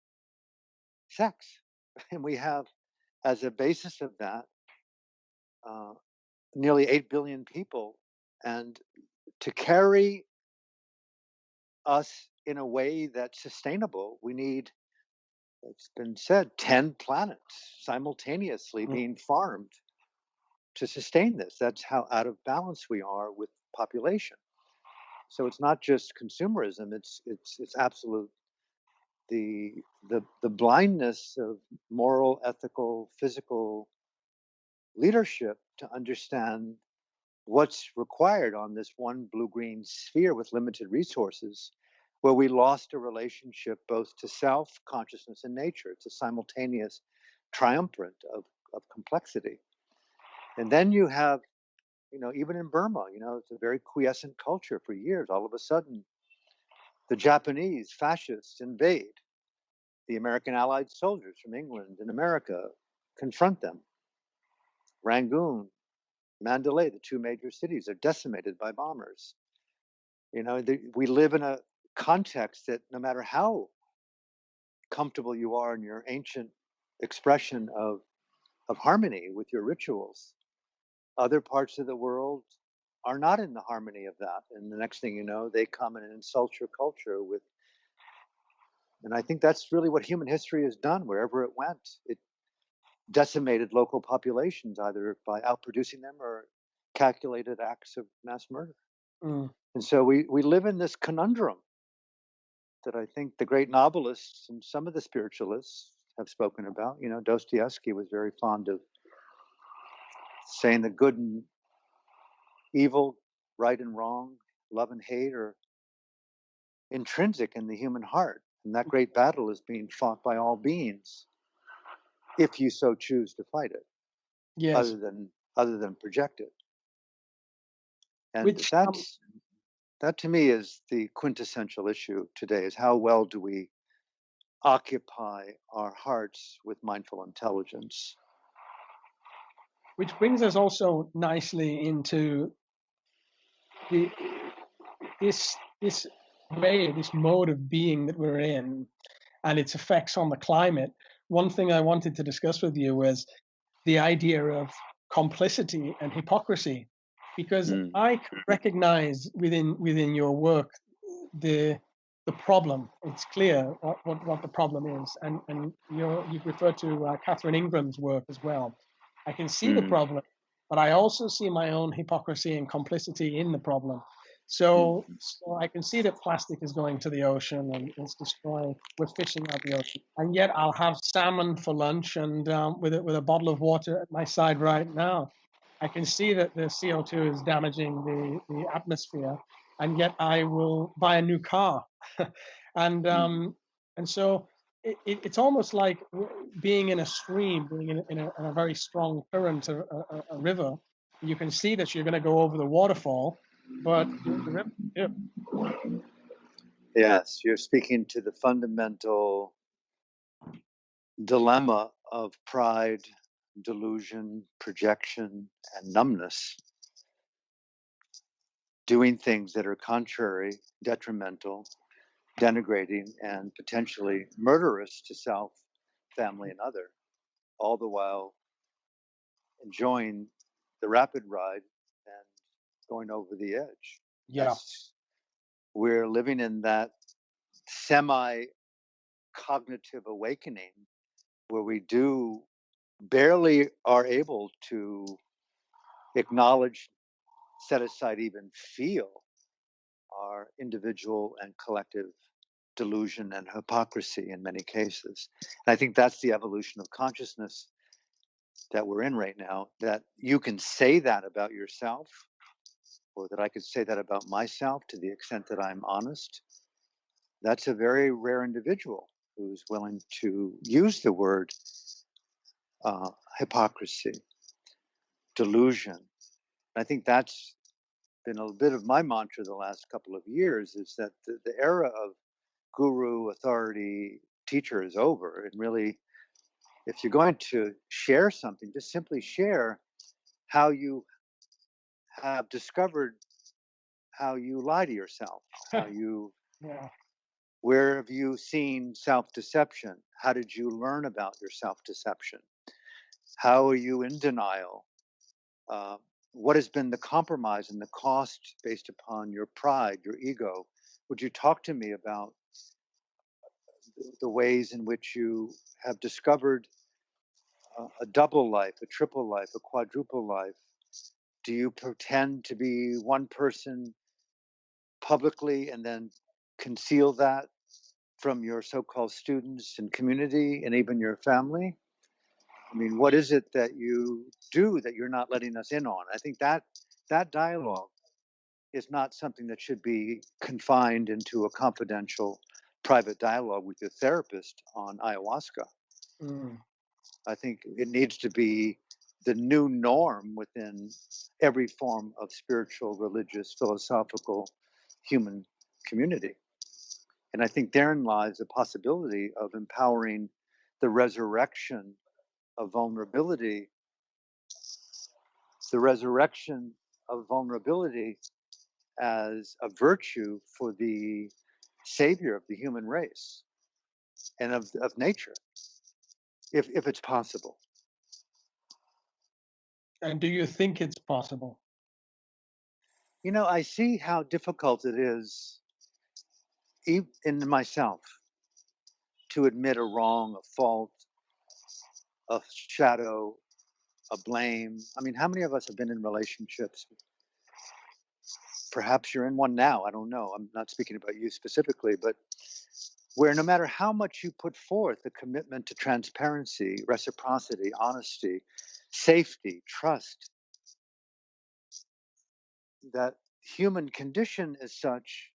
sex. And we have, as a basis of that, uh, nearly 8 billion people. And to carry us in a way that's sustainable, we need, it's been said, 10 planets simultaneously mm, being farmed to sustain this. That's how out of balance we are with population. So it's not just consumerism; it's absolute the blindness of moral, ethical, physical leadership to understand what's required on this one blue-green sphere with limited resources, where we lost a relationship both to self, consciousness, and nature. It's a simultaneous triumvirate of complexity. And then you have even in Burma, it's a very quiescent culture for years. All of a sudden, the Japanese fascists invade. The American allied soldiers from England and America confront them. Rangoon, Mandalay, the two major cities, are decimated by bombers. We live in a context that no matter how comfortable you are in your ancient expression of harmony with your rituals, other parts of the world are not in the harmony of that. And the next thing you know, they come and insult your culture and I think that's really what human history has done. Wherever it went, it decimated local populations, either by outproducing them or calculated acts of mass murder. Mm. And so we live in this conundrum that I think the great novelists and some of the spiritualists have spoken about. Dostoevsky was very fond of saying that good and evil, right and wrong, love and hate are intrinsic in the human heart. And that great battle is being fought by all beings, if you so choose to fight it, Yes. other than project it. And Which that to me is the quintessential issue today, is how well do we occupy our hearts with mindful intelligence. Which brings us also nicely into this mode of being that we're in and its effects on the climate. One thing I wanted to discuss with you was the idea of complicity and hypocrisy, because I recognize within your work the problem. It's clear what the problem is, and you've referred to Catherine Ingram's work as well. I can see the problem, but I also see my own hypocrisy and complicity in the problem. So I can see that plastic is going to the ocean and it's destroying. We're fishing out the ocean, and yet I'll have salmon for lunch and with a bottle of water at my side right now. I can see that the CO2 is damaging the atmosphere, and yet I will buy a new car, and so it's almost like being in a stream, being in a very strong current, a river. You can see that you're going to go over the waterfall, but the river. Yeah. Yes, you're speaking to the fundamental dilemma of pride, delusion, projection, and numbness. Doing things that are contrary, detrimental, denigrating, and potentially murderous to self, family, and other, all the while enjoying the rapid ride and going over the edge. Yeah. We're living in that semi-cognitive awakening where we barely are able to acknowledge, set aside, even feel our individual and collective delusion and hypocrisy in many cases. And I think that's the evolution of consciousness that we're in right now, that you can say that about yourself, or that I could say that about myself to the extent that I'm honest. That's a very rare individual who's willing to use the word hypocrisy, delusion. I think that's been a bit of my mantra the last couple of years, is that the era of guru, authority, teacher is over. And really, if you're going to share something, just simply share how you have discovered how you lie to yourself, where have you seen self-deception? How did you learn about your self-deception? How are you in denial? What has been the compromise and the cost based upon your pride, your ego? Would you talk to me about the ways in which you have discovered a double life, a triple life, a quadruple life? Do you pretend to be one person publicly and then conceal that from your so-called students and community and even your family? I mean, what is it that you do that you're not letting us in on? I think that dialogue is not something that should be confined into a confidential private dialogue with your therapist on ayahuasca. I think it needs to be the new norm within every form of spiritual, religious, philosophical, human community. And I think therein lies the possibility of empowering the resurrection of vulnerability, the resurrection of vulnerability as a virtue for the savior of the human race and of nature, if it's possible. And do you think it's possible? You know, I see how difficult it is in myself to admit a wrong, a fault, a shadow, a blame. I mean, how many of us have been in relationships? Perhaps you're in one now. I don't know. I'm not speaking about you specifically, but where no matter how much you put forth a commitment to transparency, reciprocity, honesty, safety, trust, that human condition is such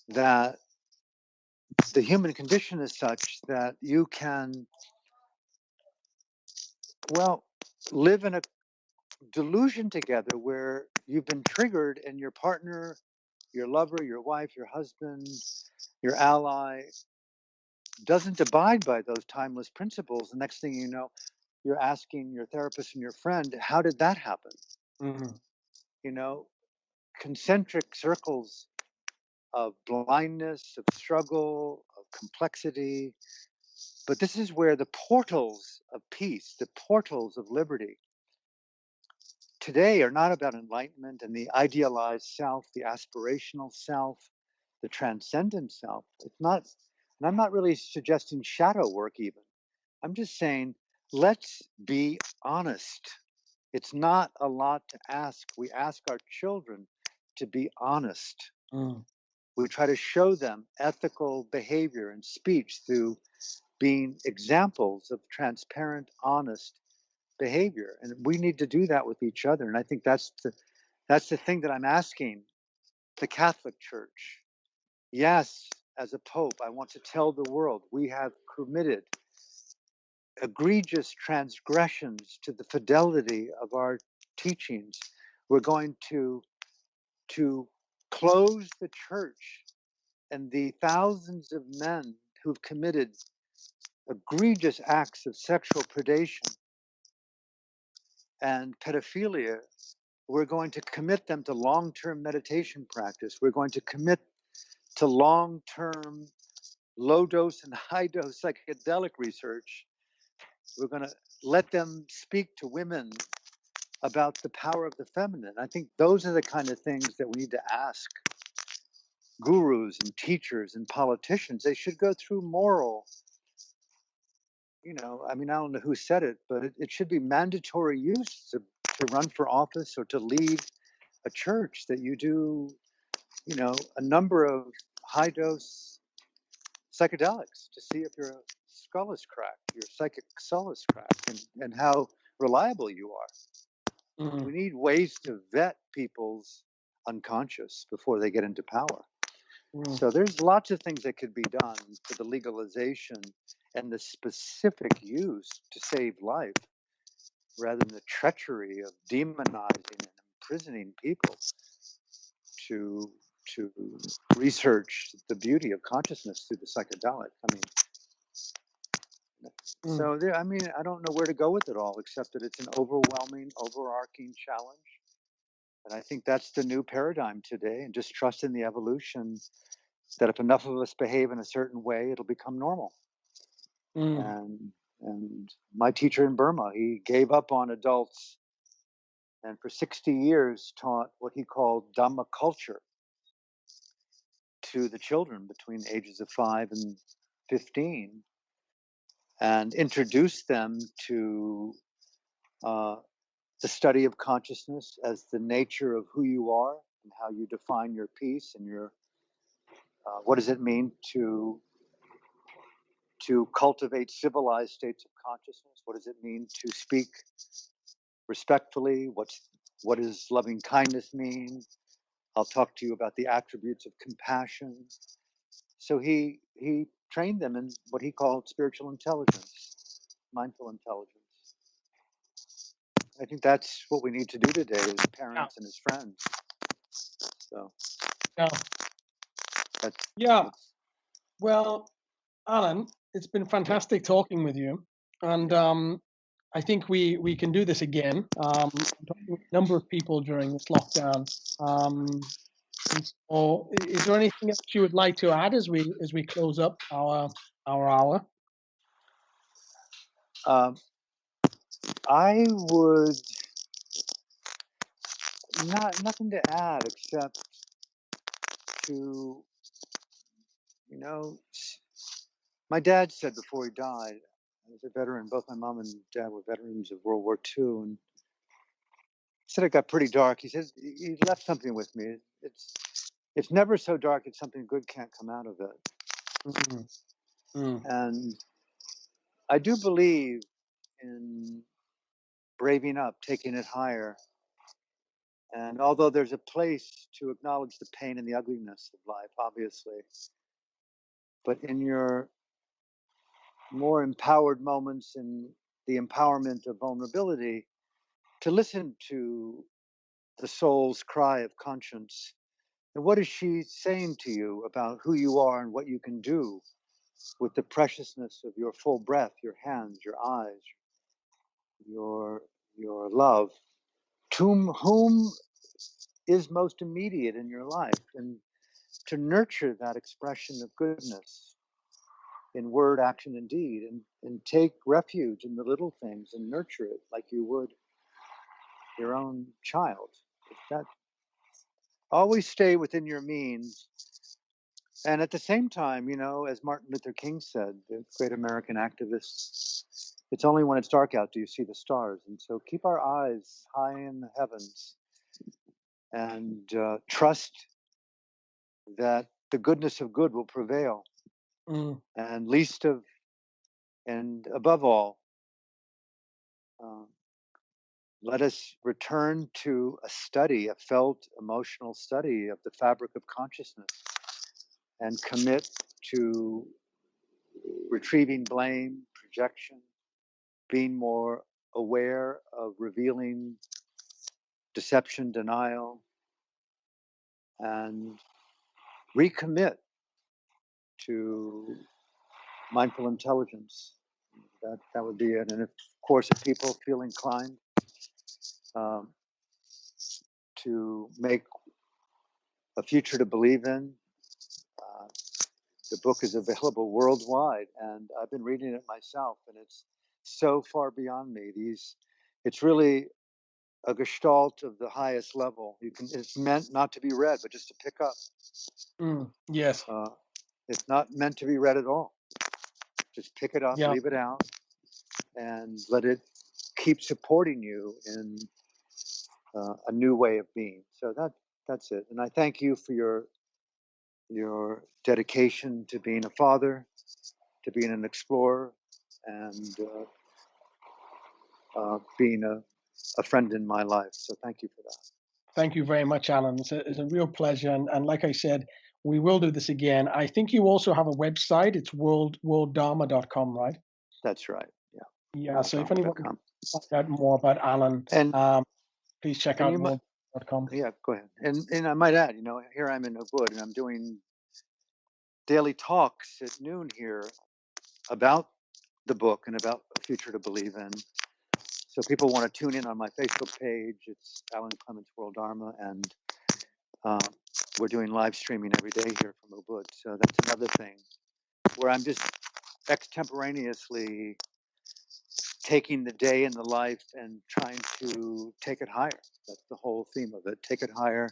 that the human condition is such that you can, well, live in a delusion together where you've been triggered and your partner, your lover, your wife, your husband, your ally doesn't abide by those timeless principles. The next thing you know, you're asking your therapist and your friend, how did that happen? Mhm. You know, concentric circles of blindness, of struggle, of complexity. But this is where the portals of peace, the portals of liberty today are not about enlightenment and the idealized self, the aspirational self, the transcendent self. It's not, and I'm not really suggesting shadow work even. I'm just saying, let's be honest. It's not a lot to ask. We ask our children to be honest. Mm. We try to show them ethical behavior and speech through being examples of transparent, honest behavior. And we need to do that with each other. And I think that's the thing that I'm asking the Catholic Church. Yes, as a pope, I want to tell the world we have committed egregious transgressions to the fidelity of our teachings. We're going to close the church and the thousands of men who've committed egregious acts of sexual predation and pedophilia. We're going to commit them to long-term meditation practice. We're going to commit to long-term low-dose and high-dose psychedelic research. We're going to let them speak to women about the power of the feminine. I think those are the kind of things that we need to ask gurus and teachers and politicians. They should go through moral, I mean, I don't know who said it, but it should be mandatory use to run for office or to lead a church, that you do, a number of high dose psychedelics to see if your skull is cracked, your psychic skull is cracked, and how reliable you are. Mm. We need ways to vet people's unconscious before they get into power. Mm. So there's lots of things that could be done for the legalization and the specific use to save life, rather than the treachery of demonizing and imprisoning people to research the beauty of consciousness through the psychedelic. I mean, Mm. so there, I mean, I don't know where to go with it all, except that it's an overwhelming, overarching challenge. And I think that's the new paradigm today, and just trust in the evolution that if enough of us behave in a certain way, it'll become normal. Mm. And my teacher in Burma, he gave up on adults and for 60 years taught what he called Dhamma culture to the children between the ages of 5 and 15, and introduced them to the study of consciousness as the nature of who you are and how you define your peace and your what does it mean to cultivate civilized states of consciousness? What does it mean to speak respectfully? What does loving kindness mean? I'll talk to you about the attributes of compassion. So he trained them in what he called spiritual intelligence. mindful intelligence. I think that's what we need to do today as parents and as friends. So Yeah. that's Yeah. Well, Alan, it's been fantastic talking with you, and I think we can do this again. I'm talking to a number of people during this lockdown. And so, is there anything else you would like to add as we close up our hour? I would nothing to add except to, you know, my dad said before he died, I was a veteran, both my mom and dad were veterans of World War II, and he said it got pretty dark. He says he left something with me. It's never so dark that something good can't come out of it. Mm, mm, And I do believe in braving up, taking it higher. And although there's a place to acknowledge the pain and the ugliness of life, obviously, but in your more empowered moments and the empowerment of vulnerability, to listen to the soul's cry of conscience. And what is she saying to you about who you are and what you can do with the preciousness of your full breath, your hands, your eyes, your love, to whom is most immediate in your life, and to nurture that expression of goodness in word, action, and deed, and take refuge in the little things and nurture it like you would your own child. That always stay within your means. And at the same time, you know, as Martin Luther King said, the great American activist, it's only when it's dark out do you see the stars. And so keep our eyes high in the heavens and trust that the goodness of good will prevail. mm, And above all, let us return to a study, a felt emotional study of the fabric of consciousness, and commit to retrieving blame, projection, being more aware of revealing deception, denial, and recommit to mindful intelligence. That would be it. And of course, if people feel inclined to make a future to believe in, the book is available worldwide, and I've been reading it myself, and it's so far beyond me. It's really a gestalt of the highest level. It's meant not to be read, but just to pick up. yes. It's not meant to be read at all. Just pick it up, Yeah. leave it out, and let it keep supporting you in a new way of being. So that's it. And I thank you for your dedication to being a father, to being an explorer, and being a friend in my life. So thank you for that. Thank you very much, Alan. It's a real pleasure. And like I said, we will do this again. I think you also have a website. It's worlddharma.com, right? That's right. Yeah. Yeah. So if anyone Worlddharma.com. wants to find out more about Alan, And please check and out you might, worlddharma.com. yeah, go ahead. And I might add, you know, here I'm in Ubud, and I'm doing daily talks at noon here about the book and about a future to believe in. So people want to tune in on my Facebook page. It's Alan Clements World Dharma, and we're doing live streaming every day here from Ubud. So that's another thing where I'm just extemporaneously taking the day and the life and trying to take it higher. That's the whole theme of it. Take it higher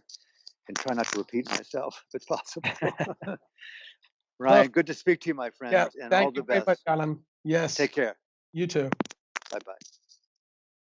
and try not to repeat myself if it's possible. Ryan, good to speak to you, my friend, Yeah. and all Thank the you very much, best. Alan. Yes. Take care. You too. Bye-bye.